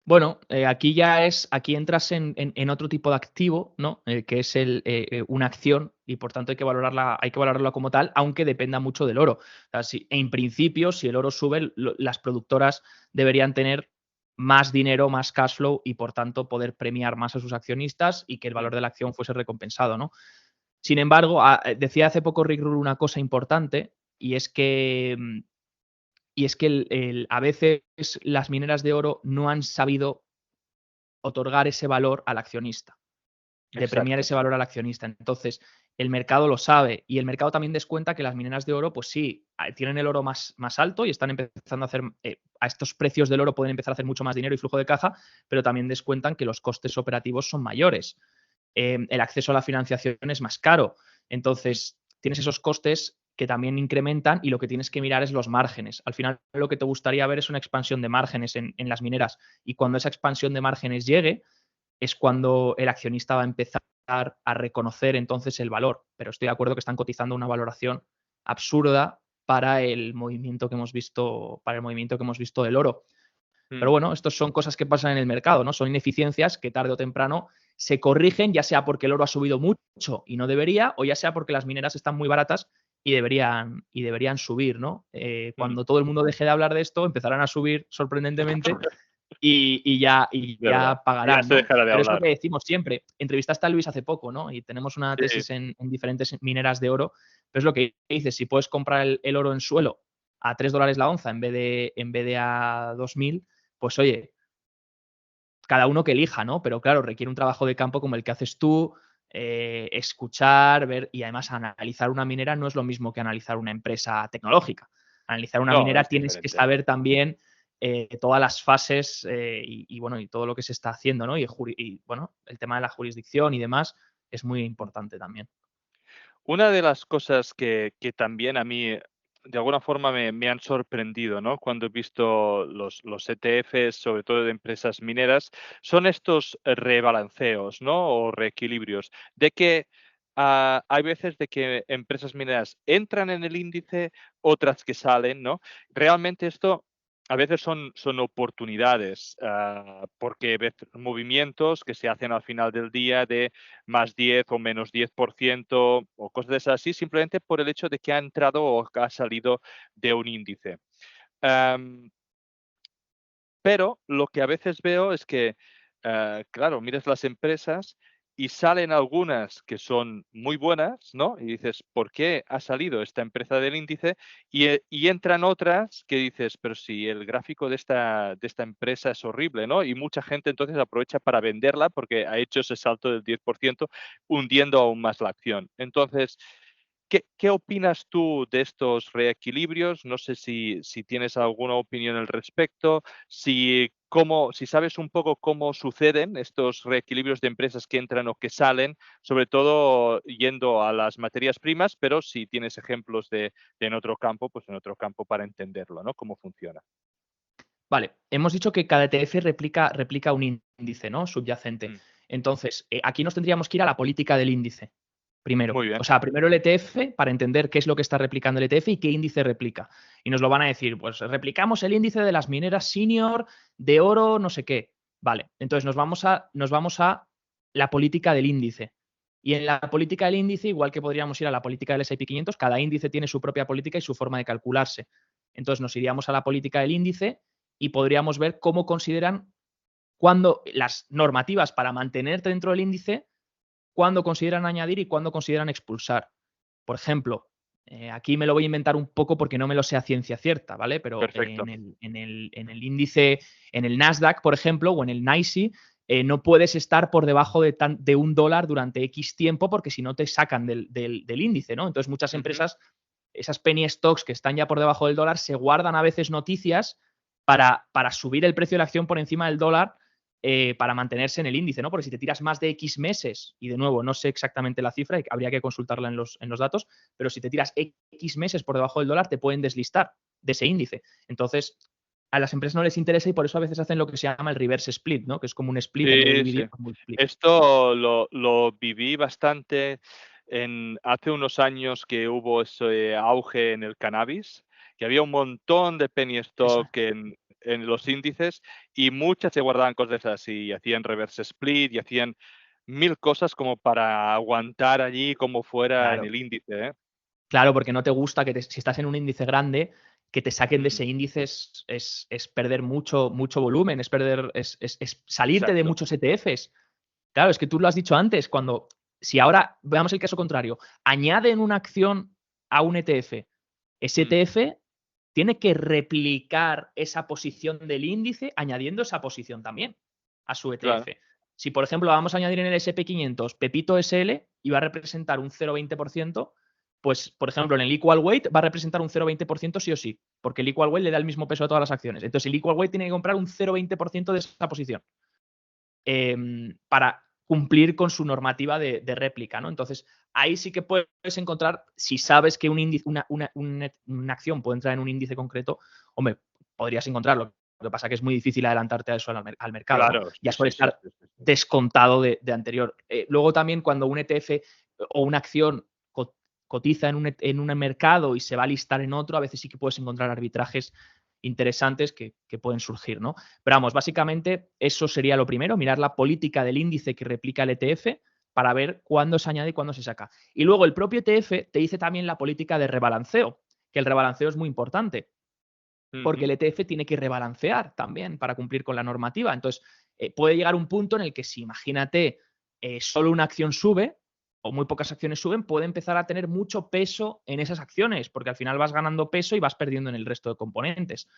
Bueno, aquí entras en otro tipo de activo, ¿no? Que es una acción y por tanto hay que valorarla como tal, aunque dependa mucho del oro. O sea, en principio, si el oro sube, las productoras deberían tener más dinero, más cash flow y por tanto poder premiar más a sus accionistas y que el Mm, valor de la acción fuese recompensado, ¿no? Sin embargo, decía hace poco Rick Rule una cosa importante y es que a veces las mineras de oro no han sabido otorgar ese valor al accionista, de premiar exacto. ese valor al accionista. Entonces, el mercado lo sabe y el mercado también descuenta que las mineras de oro, pues sí, tienen el oro más alto y están empezando a hacer, a estos precios del oro pueden empezar a hacer mucho más dinero y flujo de caja, pero también descuentan que los costes operativos son mayores. El acceso a la financiación es más caro. Mm, Entonces, tienes esos costes que también incrementan y lo que tienes que mirar es los márgenes. Al final, lo que te gustaría ver es una expansión de márgenes en las mineras y cuando esa expansión de márgenes llegue, es cuando el accionista va a empezar a reconocer entonces el valor. Pero estoy de acuerdo que están cotizando una valoración absurda para el movimiento que hemos visto, del oro. Pero mm, bueno, estas son cosas que pasan en el mercado, ¿no? Son ineficiencias que tarde o temprano se corrigen, ya sea porque el oro ha subido mucho y no debería, o ya sea porque las mineras están muy baratas y deberían subir, ¿no? mm. Cuando todo el mundo deje de hablar de esto, empezarán a subir sorprendentemente y ya ¿Verdad? Y ya pagarán, se ¿no? dejará de Pero es lo hablar. que decimos siempre. Entrevistaste a Luis hace poco, ¿no? Y tenemos una Sí, tesis en diferentes mineras de oro. Pero es lo que dices, si puedes comprar el oro en suelo a $3 la onza en vez de a 2.000, pues oye, cada uno que elija, ¿no? Pero claro, requiere un trabajo de campo como el que haces tú, escuchar, ver y además analizar una minera no es lo mismo que analizar una empresa tecnológica. Analizar una no, minera es tienes que diferente. saber también todas las fases bueno, y todo lo que se está haciendo, ¿no? Y, bueno, el tema de la jurisdicción y demás es muy importante también. Una de las cosas que también a mí, de alguna forma, me han sorprendido, ¿no? Cuando he visto los ETFs, sobre todo de empresas mineras, son estos rebalanceos, ¿no? O reequilibrios, de que hay veces de que empresas mineras entran en el índice, otras que salen, ¿no? Realmente esto a veces son oportunidades, porque ves movimientos que se hacen al final del día de más 10 o menos 10% o cosas de esas así, simplemente por el hecho de que ha entrado o que ha salido de un índice. Am, pero lo que a veces veo es que, claro, miras las empresas y salen algunas que son muy buenas, ¿no? Y dices, ¿por qué ha salido esta empresa del índice? Y entran otras que dices, pero si el gráfico de esta empresa es horrible, ¿no? Y mucha gente entonces aprovecha para venderla porque ha hecho ese salto del 10%, hundiendo aún más la acción. Entonces, ¿qué opinas tú de estos reequilibrios? No sé si tienes alguna opinión al respecto, si sabes un poco cómo suceden estos reequilibrios de empresas que entran o que salen, sobre todo yendo a las materias primas, pero si tienes ejemplos de en otro campo, pues en otro campo para entenderlo, ¿no? Cómo funciona. Vale, hemos dicho que cada ETF replica un índice, ¿no? Subyacente. Mm, Entonces, aquí nos tendríamos que ir a la política del índice. Primero. muy O bien. sea, primero el ETF para entender qué es lo que está replicando el ETF y qué índice replica. Y nos lo van a decir, pues replicamos el índice de las mineras senior de oro, no sé qué. Vale, entonces nos vamos a la política del índice. Y en la política del índice, igual que podríamos ir a la política del S&P 500, cada índice tiene su propia política y su forma de calcularse. Entonces nos iríamos a la política del índice y podríamos ver cómo consideran cuándo las normativas para mantenerte dentro del índice cuándo consideran añadir y cuándo consideran expulsar. Por ejemplo, aquí me lo voy a inventar un poco porque no me lo sé a ciencia cierta, ¿vale? Pero Perfecto. en el índice, en el Nasdaq, por ejemplo, o en el NYSE, no puedes estar por debajo de $1 durante X tiempo porque si no te sacan del índice, ¿no? Entonces muchas Ujú. empresas esas penny stocks que están ya por debajo del dólar se guardan a veces noticias para subir el precio de la acción por encima del dólar para mantenerse en el índice, ¿no? Porque si te tiras más de X meses, y de nuevo, no sé exactamente la cifra, habría que consultarla en los datos, pero si te tiras X meses por debajo del dólar, te pueden deslistar de ese índice. Entonces, a las empresas no les interesa y por eso a veces hacen lo que se llama el reverse split, ¿no? Que es como un split en vez de Sí, sí. dividir, un split. Esto lo viví bastante hace unos años que hubo ese auge en el cannabis, que había un montón de penny Eso stock en los índices y muchas se guardaban cosas así, y hacían reverse split y hacían 1000 cosas como para aguantar allí como fuera en claro. el índice, ¿eh? Claro, porque no te gusta que si estás en un índice grande, que te saquen de Mm, ese índice es perder mucho volumen, es salirte de exacto. muchos ETFs. Claro, es que tú lo has dicho antes, si ahora veamos el caso contrario, añaden una acción a un ETF, ese Mm, ETF tiene que replicar esa posición del índice añadiendo esa posición también a su claro. ETF. Si, por ejemplo, vamos a añadir en el SP500 Pepito SL y va a representar un 0,20%, pues, por ejemplo, en el Equal Weight va a representar un 0,20% sí o sí, porque el Equal Weight le da el mismo peso a todas las acciones. Entonces, el Equal Weight tiene que comprar un 0,20% de esa posición para cumplir con su normativa de réplica, ¿no? Entonces, ahí sí que puedes encontrar, si sabes que un índice, una acción puede entrar en un índice concreto, hombre, podrías encontrarlo. Lo que pasa es que es muy difícil adelantarte a eso al mercado, ¿no? Claro, Ya sí, suele sí, sí, estar sí, sí, sí. descontado de anterior. Luego también cuando un ETF o una acción cotiza en un mercado y se va a listar en otro, a veces sí que puedes encontrar arbitrajes interesantes que pueden surgir, ¿no? Pero vamos, básicamente eso sería lo primero, mirar la política del índice que replica el ETF para ver cuándo se añade y cuándo se saca. Y luego el propio ETF te dice también la política de rebalanceo, que el rebalanceo es muy importante, porque Ujú, el ETF tiene que rebalancear también para cumplir con la normativa. Entonces, puede llegar un punto en el que si, imagínate, solo una acción sube o muy pocas acciones suben, puede empezar a tener mucho peso en esas acciones, porque al final vas ganando peso y vas perdiendo en el resto de componentes.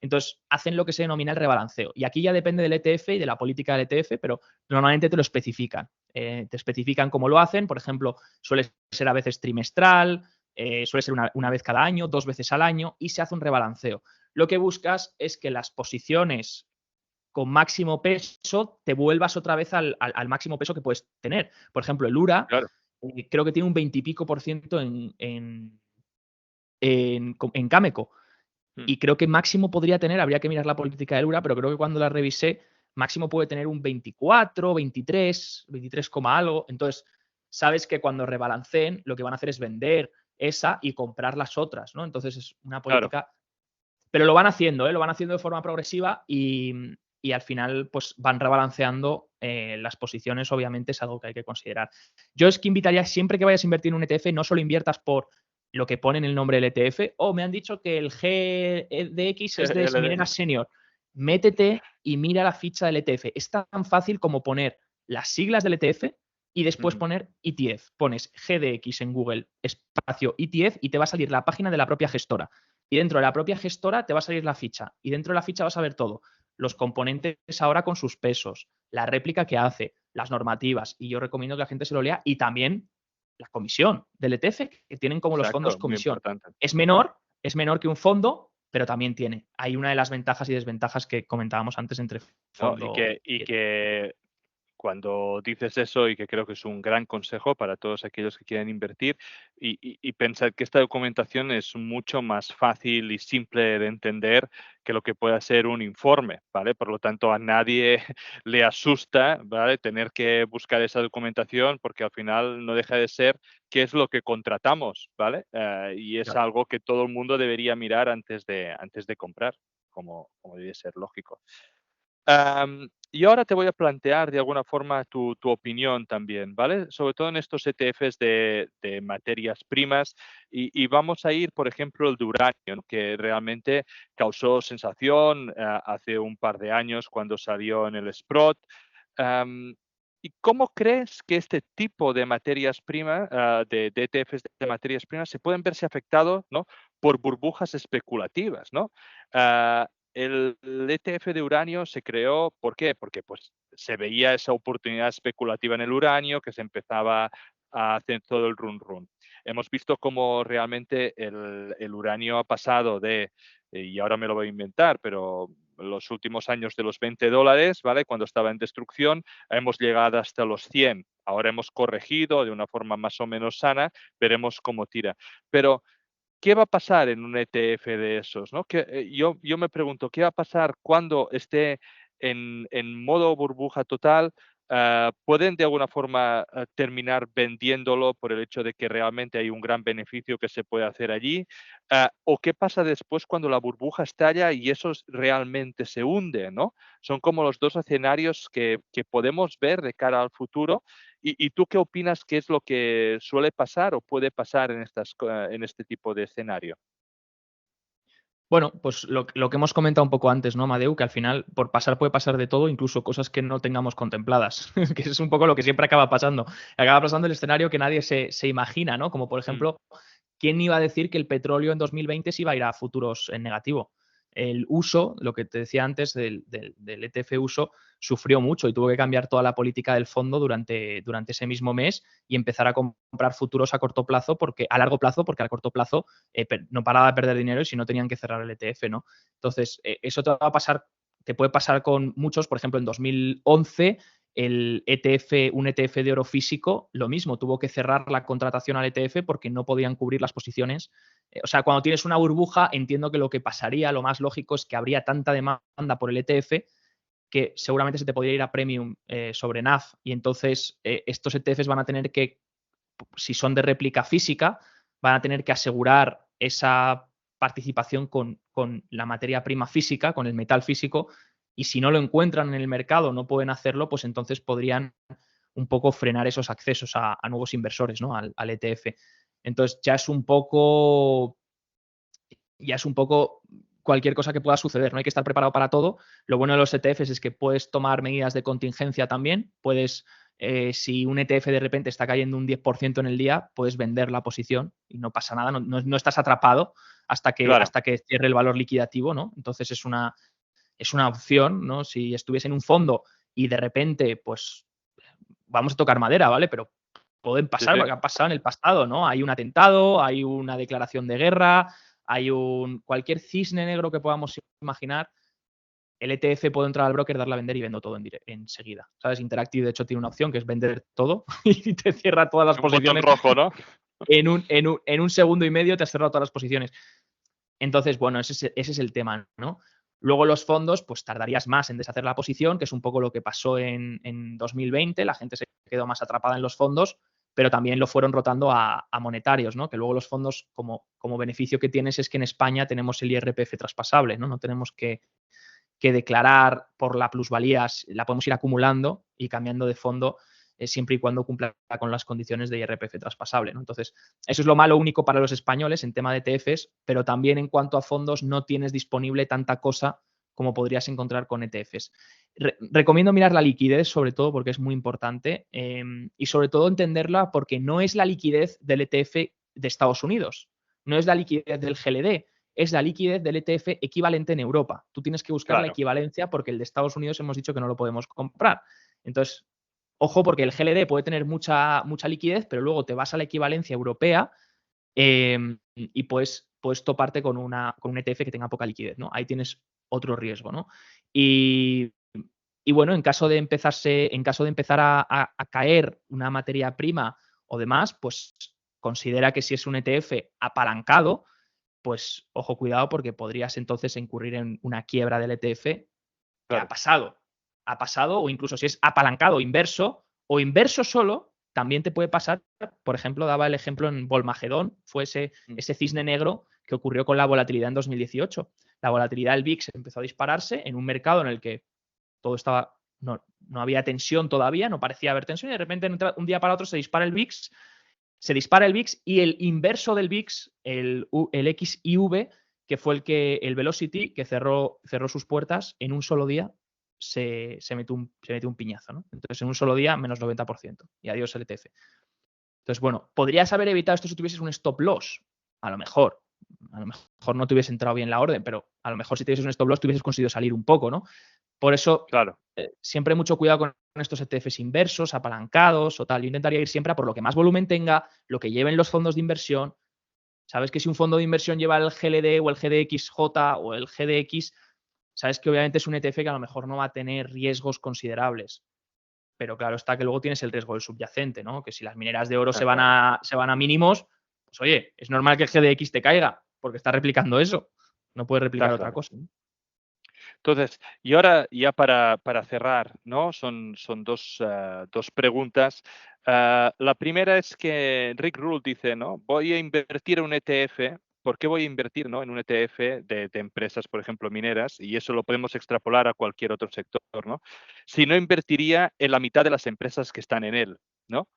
Entonces, hacen lo que se denomina el rebalanceo. Y aquí ya depende del ETF y de la política del ETF, pero normalmente te lo especifican. Te especifican cómo lo hacen. Por ejemplo, suele ser a veces trimestral, suele ser una vez cada año, 2 veces al año, y se hace un rebalanceo. Lo que buscas es que las posiciones con máximo peso te vuelvas otra vez al máximo peso que puedes tener. Por ejemplo, el URA claro. creo que tiene un 20 y pico por ciento en Cameco. Mm, Y creo que máximo podría tener, habría que mirar la política del URA, pero creo que cuando la revisé, máximo puede tener un 24, 23, 23, algo. Entonces, sabes que cuando rebalanceen, lo que van a hacer es vender esa y comprar las otras, ¿no? Entonces es una claro. política. Pero lo van haciendo, ¿eh? Lo van haciendo de forma progresiva y al final, pues van rebalanceando las posiciones, obviamente es algo que hay que considerar. Yo es que invitaría siempre que vayas a invertir en un ETF, no solo inviertas por lo que pone en el nombre del ETF, o me han dicho que el GDX es de LD. Minera Senior. Métete y mira la ficha del ETF. Es tan fácil como poner las siglas del ETF y después Ujú, poner ETF. Pones GDX en Google, espacio ETF, y te va a salir la página de la propia gestora. Y dentro de la propia gestora te va a salir la ficha. Y dentro de la ficha vas a ver todo. Los componentes ahora con sus pesos, la réplica que hace, las normativas. Y yo recomiendo que la gente se lo lea. Y también la comisión del ETF, que tienen como los fondos exacto, muy comisión. importante. Es menor que un fondo, pero también tiene. Hay una de las ventajas y desventajas que comentábamos antes entre No, fondo y y que cuando dices eso, y que creo que es un gran consejo para todos aquellos que quieren invertir, y pensar que esta documentación es mucho más fácil y simple de entender que lo que pueda ser un informe, ¿vale? Por lo tanto, a nadie le asusta, ¿vale? Tener que buscar esa documentación, porque al final no deja de ser qué es lo que contratamos, ¿vale? Y es Claro. algo que todo el mundo debería mirar antes de comprar, como debe ser lógico. Y ahora te voy a plantear de alguna forma tu opinión también, ¿vale? Sobre todo en estos ETFs de materias primas y vamos a ir, por ejemplo, el de uranio, ¿no? Que realmente causó sensación hace un par de años cuando salió en el Sprott. Am, ¿Y cómo crees que este tipo de materias primas, de ETFs de materias primas, se pueden verse afectados, ¿no? Por burbujas especulativas, ¿no? Ah, el ETF de uranio se creó, ¿por qué? Porque pues, se veía esa oportunidad especulativa en el uranio, que se empezaba a hacer todo el run run. hemos visto cómo realmente el uranio ha pasado y ahora me lo voy a inventar, pero los últimos años de los $20, ¿vale? Cuando estaba en destrucción, hemos llegado hasta los 100. Ahora hemos corregido de una forma más o menos sana, veremos cómo tira. Pero ¿qué va a pasar en un ETF de esos? ¿No? Yo me pregunto, ¿qué va a pasar cuando esté en modo burbuja total? ¿Pueden de alguna forma terminar vendiéndolo por el hecho de que realmente hay un gran beneficio que se puede hacer allí? ¿O qué pasa después cuando la burbuja estalla y eso realmente se hunde? ¿No? Son como los dos escenarios que podemos ver de cara al futuro. ¿Y tú qué opinas que es lo que suele pasar o puede pasar en este tipo de escenario? Bueno, pues lo que hemos comentado un poco antes, ¿no, Madeu? Que al final, por pasar puede pasar de todo, incluso cosas que no tengamos contempladas, que es un poco lo que siempre acaba pasando. Acaba pasando el escenario que nadie se imagina, ¿no? Como por Mm, ejemplo, ¿quién iba a decir que el petróleo en 2020 se iba a ir a futuros en negativo? El uso, lo que te decía antes del ETF uso, sufrió mucho y tuvo que cambiar toda la política del fondo durante ese mismo mes y empezar a comprar futuros a corto plazo, a largo plazo, porque a corto plazo no paraba de perder dinero y si no tenían que cerrar el ETF, ¿no? Entonces, eso te va a pasar, te puede pasar con muchos, por ejemplo, en 2011 un ETF de oro físico, lo mismo, tuvo que cerrar la contratación al ETF porque no podían cubrir las posiciones. O sea, cuando tienes una burbuja, entiendo que lo que pasaría, lo más lógico es que habría tanta demanda por el ETF que seguramente se te podría ir a premium sobre NAV y entonces estos ETFs van a tener que, si son de réplica física, van a tener que asegurar esa participación con la materia prima física, con el metal físico, y si no lo encuentran en el mercado, no pueden hacerlo, pues entonces podrían un poco frenar esos accesos a nuevos inversores, ¿no? Al ETF. Entonces ya es un poco cualquier cosa que pueda suceder, no hay que estar preparado para todo. Lo bueno de los ETFs es que puedes tomar medidas de contingencia también, si un ETF de repente está cayendo un 10% en el día, puedes vender la posición y no pasa nada, no estás atrapado claro, hasta que cierre el valor liquidativo, ¿no? Entonces es una opción, ¿no? Si estuviese en un fondo y de repente, pues vamos a tocar madera, ¿vale? Pero pueden sí, pasar, sí, porque ha pasado en el pasado, ¿no? Hay un atentado, hay una declaración de guerra, cualquier cisne negro que podamos imaginar, el ETF puede entrar al broker, darle a vender y vendo todo enseguida. ¿Sabes? Interactive, de hecho, tiene una opción que es vender todo y te cierra todas las un botón posiciones. rojo, ¿no? En un segundo y medio te has cerrado todas las posiciones. Entonces, bueno, ese es el tema, ¿no? Luego los fondos, pues tardarías más en deshacer la posición, que es un poco lo que pasó en 2020. La gente se quedó más atrapada en los fondos, pero también lo fueron rotando a monetarios, ¿no? Que luego los fondos, como beneficio que tienes es que en España tenemos el IRPF traspasable, ¿no? No tenemos que declarar por la plusvalía, la podemos ir acumulando y cambiando de fondo siempre y cuando cumpla con las condiciones de IRPF traspasable, ¿no? Entonces, eso es lo malo único para los españoles en tema de ETFs, pero también en cuanto a fondos no tienes disponible tanta cosa como podrías encontrar con ETFs. Recomiendo mirar la liquidez, sobre todo porque es muy importante, y sobre todo entenderla porque no es la liquidez del ETF de Estados Unidos, no es la liquidez del GLD, es la liquidez del ETF equivalente en Europa. Tú tienes que buscar la Claro, equivalencia porque el de Estados Unidos hemos dicho que no lo podemos comprar. Entonces, ojo, porque el GLD puede tener mucha liquidez, pero luego te vas a la equivalencia europea y puedes toparte con un ETF que tenga poca liquidez, ¿no? Ahí tienes otro riesgo, ¿no? Y, y bueno, en caso de empezar a caer una materia prima o demás, pues considera que si es un ETF apalancado, pues ojo, cuidado, porque podrías entonces incurrir en una quiebra del ETF que claro. ha pasado, o incluso si es apalancado inverso o inverso solo, también te puede pasar. Por ejemplo, daba el ejemplo en Volmagedón, fue Mm, ese cisne negro que ocurrió con la volatilidad en 2018. La volatilidad del VIX empezó a dispararse en un mercado en el que todo estaba, no había tensión todavía, no parecía haber tensión, y de repente un día para otro se dispara el VIX y el inverso del VIX, el XIV, que fue el Velocity, que cerró sus puertas en un solo día, se metió un piñazo, ¿no? Entonces, en un solo día, menos 90%. Y adiós LTF. Entonces, bueno, ¿podrías haber evitado esto si tuvieses un stop loss? A lo mejor. A lo mejor no te hubiese entrado bien la orden, pero a lo mejor si tuvieses un stop loss te hubieses conseguido salir un poco, ¿no? Por eso, Claro. siempre mucho cuidado con estos ETFs inversos, apalancados o tal. Yo intentaría ir siempre a por lo que más volumen tenga, lo que lleven los fondos de inversión. Sabes que si un fondo de inversión lleva el GLD o el GDXJ o el GDX, sabes que obviamente es un ETF que a lo mejor no va a tener riesgos considerables. Pero claro está que luego tienes el riesgo del subyacente, ¿no? Que si las mineras de oro se van a mínimos, pues oye, es normal que el GDX te caiga, porque está replicando eso. No puede replicar Está otra claro. cosa, ¿no? Entonces, y ahora ya para cerrar, ¿no? Son dos preguntas. La primera es que Rick Rule dice, ¿no? Voy a invertir en un ETF. ¿Por qué voy a invertir, ¿no? en un ETF de empresas, por ejemplo, mineras? Y eso lo podemos extrapolar a cualquier otro sector, ¿no? Si no invertiría en la mitad de las empresas que están en él, ¿no?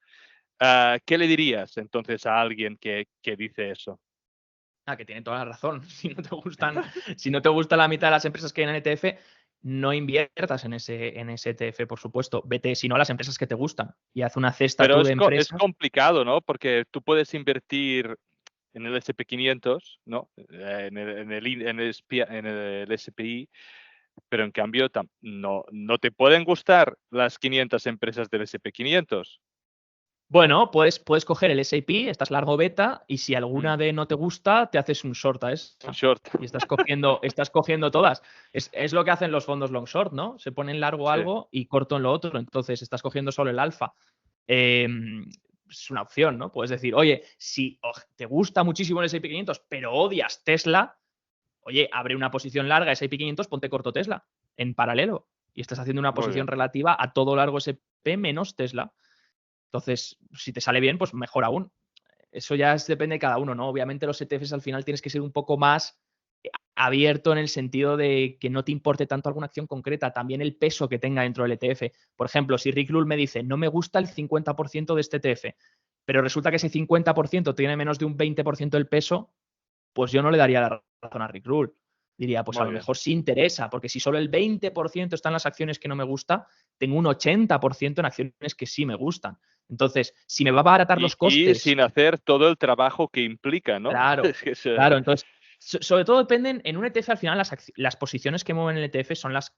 ¿Qué le dirías entonces a alguien que dice eso? Que tiene toda la razón. Si no te gusta la mitad de las empresas que hay en el ETF, no inviertas en ese ETF, por supuesto. Vete, si no, a las empresas que te gustan y haz una cesta Pero tú de es empresas. complicado, ¿no? Porque tú puedes invertir en el SP500, ¿no? En el SPI, pero en cambio no te pueden gustar las 500 empresas del SP500. Bueno, puedes coger el S&P, estás largo beta, y si alguna de no te gusta, te haces un short a Un esa. short. Y estás cogiendo todas. Es lo que hacen los fondos long short, ¿no? Se ponen largo Sí, algo y corto en lo otro. Entonces, estás cogiendo solo el alfa. Eh, es una opción, ¿no? Puedes decir, oye, si te gusta muchísimo el S&P 500, pero odias Tesla, oye, abre una posición larga S&P 500, ponte corto Tesla en paralelo. Y estás haciendo una muy posición bien. relativa a todo largo S&P menos Tesla. Entonces, si te sale bien, pues mejor aún. Eso ya depende de cada uno, ¿no? Obviamente los ETFs al final tienes que ser un poco más abierto en el sentido de que no te importe tanto alguna acción concreta, también el peso que tenga dentro del ETF. Por ejemplo, si Rick Rule me dice, no me gusta el 50% de este ETF, pero resulta que ese 50% tiene menos de un 20% del peso, pues yo no le daría la razón a Rick Rule. Diría, pues a Muy lo bien. mejor sí interesa, porque si solo el 20% están las acciones que no me gusta, tengo un 80% en acciones que sí me gustan. Entonces, si me va a abaratar los Y costes, sin hacer todo el trabajo que implica, ¿no? claro, Es que claro. Entonces, sobre todo dependen, en un ETF al final las posiciones que mueven el ETF son las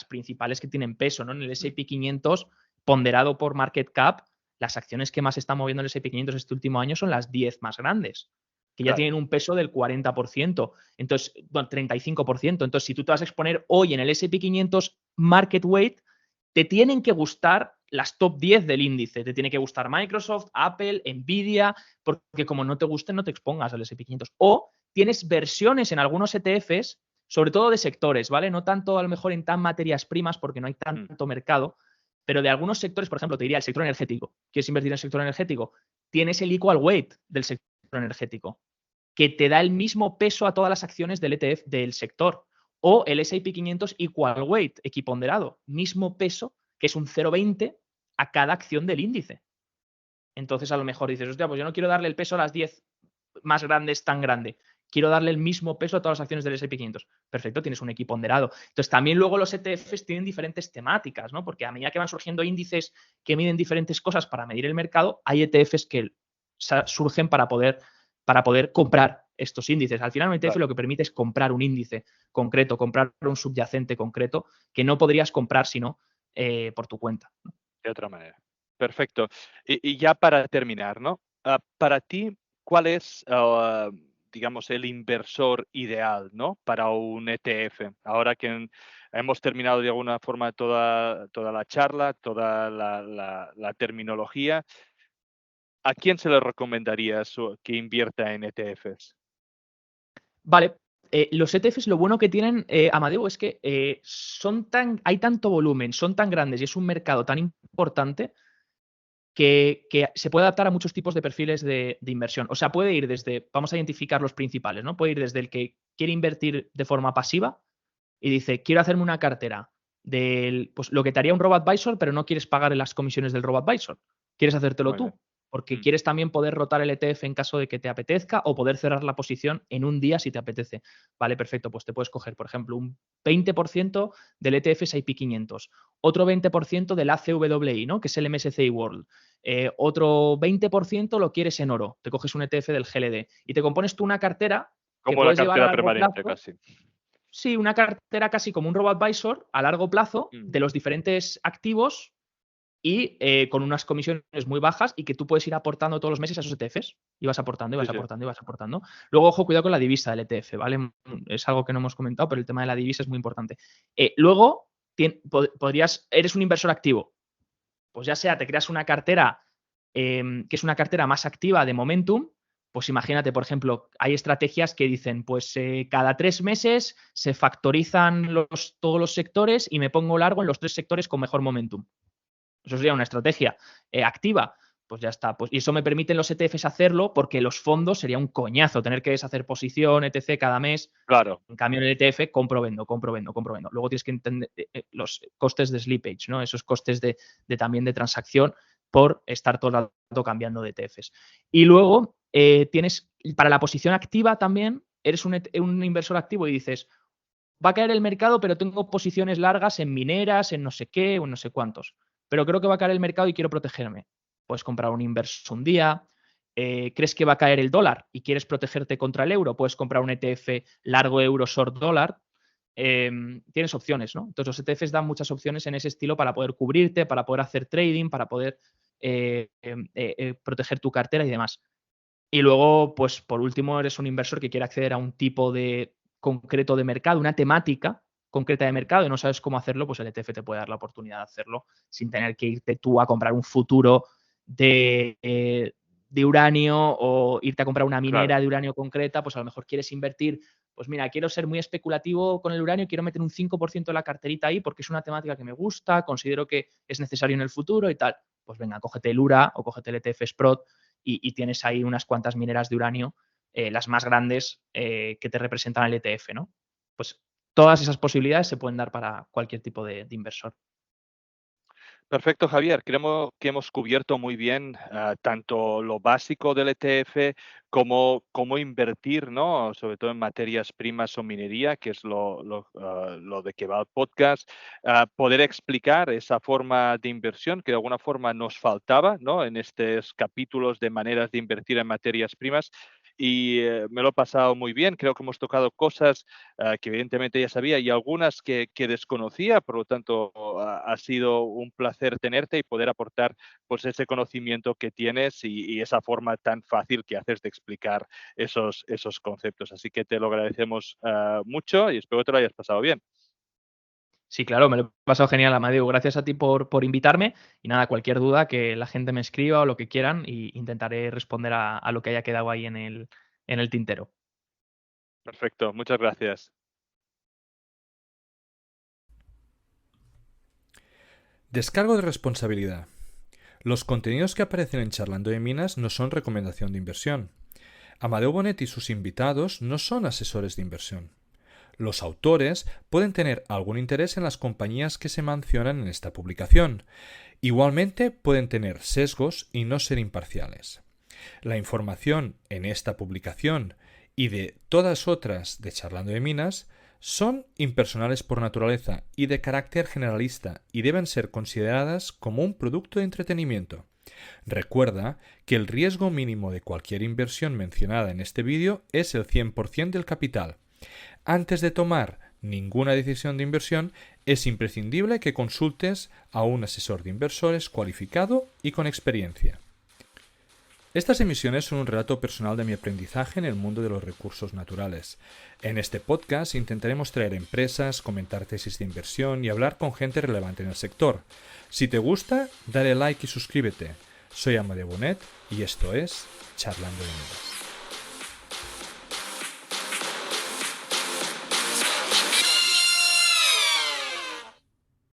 principales que tienen peso, ¿no? En el S&P 500, ponderado por market cap, las acciones que más están moviendo el S&P 500 este último año son las 10 más grandes, que ya Claro, tienen un peso del 40%, entonces, bueno, 35%. Entonces, si tú te vas a exponer hoy en el S&P 500 market weight, te tienen que gustar las top 10 del índice. Te tiene que gustar Microsoft, Apple, Nvidia, porque como no te gusten, no te expongas al S&P 500. O tienes versiones en algunos ETFs, sobre todo de sectores, ¿vale? No tanto a lo mejor en tan materias primas porque no hay tanto mercado, pero de algunos sectores, por ejemplo, te diría el sector energético. ¿Quieres invertir en el sector energético? Tienes el equal weight del sector energético, que te da el mismo peso a todas las acciones del ETF del sector. O el S&P 500 equal weight, equiponderado, mismo peso, que es un 0,20 a cada acción del índice. Entonces, a lo mejor dices, hostia, pues yo no quiero darle el peso a las 10 más grandes tan grande. Quiero darle el mismo peso a todas las acciones del S&P 500. Perfecto, tienes un equiponderado. Entonces, también luego los ETFs tienen diferentes temáticas, ¿no? Porque a medida que van surgiendo índices que miden diferentes cosas para medir el mercado, hay ETFs que surgen para poder comprar estos índices. Al final, un ETF claro, lo que permite es comprar un índice concreto, comprar un subyacente concreto que no podrías comprar sino por tu cuenta. de otra manera. Perfecto. Y ya para terminar, ¿no? Para ti, ¿cuál es, digamos, el inversor ideal, ¿no? Para un ETF. Ahora que hemos terminado de alguna forma toda la charla, toda la terminología, ¿a quién se le recomendaría que invierta en ETFs? Vale, los ETFs lo bueno que tienen, Amadeu, es que hay tanto volumen, son tan grandes y es un mercado tan importante que se puede adaptar a muchos tipos de perfiles de inversión. O sea, puede ir desde, vamos a identificar los principales, ¿no? Puede ir desde el que quiere invertir de forma pasiva y dice, quiero hacerme una cartera del, pues lo que te haría un robo-advisor, pero no quieres pagar las comisiones del robo-advisor. Quieres hacértelo Muy bien. tú, porque quieres también poder rotar el ETF en caso de que te apetezca o poder cerrar la posición en un día si te apetece. Vale, perfecto, pues te puedes coger, por ejemplo, un 20% del ETF S&P 500, otro 20% del ACWI, ¿no? Que es el MSCI World, otro 20% lo quieres en oro, te coges un ETF del GLD y te compones tú una cartera que Como la puedes llevar a cartera largo permanente, plazo. casi. Sí, una cartera casi como un robo-advisor a largo plazo de los diferentes activos y con unas comisiones muy bajas y que tú puedes ir aportando todos los meses a esos ETFs. Y vas aportando, y vas aportando, y vas aportando. Luego, ojo, cuidado con la divisa del ETF, ¿vale? Es algo que no hemos comentado, pero el tema de la divisa es muy importante. Luego, eres un inversor activo. Pues ya sea, te creas una cartera que es una cartera más activa de momentum. Pues imagínate, por ejemplo, hay estrategias que dicen, pues cada 3 meses se factorizan todos los sectores y me pongo largo en los 3 sectores con mejor momentum. Eso sería una estrategia activa. Pues ya está. Pues, y eso me permiten los ETFs hacerlo porque los fondos sería un coñazo tener que deshacer posición, etc. cada mes. Claro. En cambio, en el ETF, compro, vendo, compro, vendo, compro, vendo. Luego tienes que entender los costes de slippage, ¿no? Esos costes también de transacción por estar todo el rato cambiando de ETFs. Y luego tienes, para la posición activa también, eres un inversor activo y dices, va a caer el mercado, pero tengo posiciones largas en mineras, en no sé qué, o en no sé cuántos. Pero creo que va a caer el mercado y quiero protegerme. Puedes comprar un inverso un día. ¿Crees que va a caer el dólar y quieres protegerte contra el euro? Puedes comprar un ETF largo euro, short dólar. Tienes opciones, ¿no? Entonces los ETFs dan muchas opciones en ese estilo para poder cubrirte, para poder hacer trading, para poder proteger tu cartera y demás. Y luego, pues por último, eres un inversor que quiere acceder a un tipo de concreto de mercado, una temática concreta de mercado y no sabes cómo hacerlo, pues el ETF te puede dar la oportunidad de hacerlo sin tener que irte tú a comprar un futuro de uranio o irte a comprar una minera de uranio concreta. Pues a lo mejor quieres invertir, pues mira, quiero ser muy especulativo con el uranio, quiero meter un 5% de la carterita ahí porque es una temática que me gusta, considero que es necesario en el futuro y tal. Pues venga, cógete el URA o cógete el ETF Sprott y tienes ahí unas cuantas mineras de uranio, las más grandes que te representan el ETF, ¿no? Pues todas esas posibilidades se pueden dar para cualquier tipo de inversor. Perfecto, Javier. Creo que hemos cubierto muy bien tanto lo básico del ETF como cómo invertir, ¿no? Sobre todo en materias primas o minería, que es lo de que va el podcast. Poder explicar esa forma de inversión que de alguna forma nos faltaba, ¿no? En estos capítulos de maneras de invertir en materias primas. Y me lo he pasado muy bien. Creo que hemos tocado cosas que evidentemente ya sabía y algunas que desconocía. Por lo tanto, ha sido un placer tenerte y poder aportar pues, ese conocimiento que tienes y esa forma tan fácil que haces de explicar esos conceptos. Así que te lo agradecemos mucho y espero que te lo hayas pasado bien. Sí, claro, me lo he pasado genial, Amadeo. Gracias a ti por invitarme. Y nada, cualquier duda que la gente me escriba o lo que quieran, y intentaré responder a lo que haya quedado ahí en el tintero. Perfecto, muchas gracias. Descargo de responsabilidad. Los contenidos que aparecen en Charlando de Minas no son recomendación de inversión. Amadeo Bonet y sus invitados no son asesores de inversión. Los autores pueden tener algún interés en las compañías que se mencionan en esta publicación. Igualmente pueden tener sesgos y no ser imparciales. La información en esta publicación y de todas otras de Charlando de Minas son impersonales por naturaleza y de carácter generalista y deben ser consideradas como un producto de entretenimiento. Recuerda que el riesgo mínimo de cualquier inversión mencionada en este vídeo es el 100% del capital. Antes de tomar ninguna decisión de inversión, es imprescindible que consultes a un asesor de inversores cualificado y con experiencia. Estas emisiones son un relato personal de mi aprendizaje en el mundo de los recursos naturales. En este podcast intentaremos traer empresas, comentar tesis de inversión y hablar con gente relevante en el sector. Si te gusta, dale like y suscríbete. Soy Amadeo Bonet y esto es Charlando de Minas.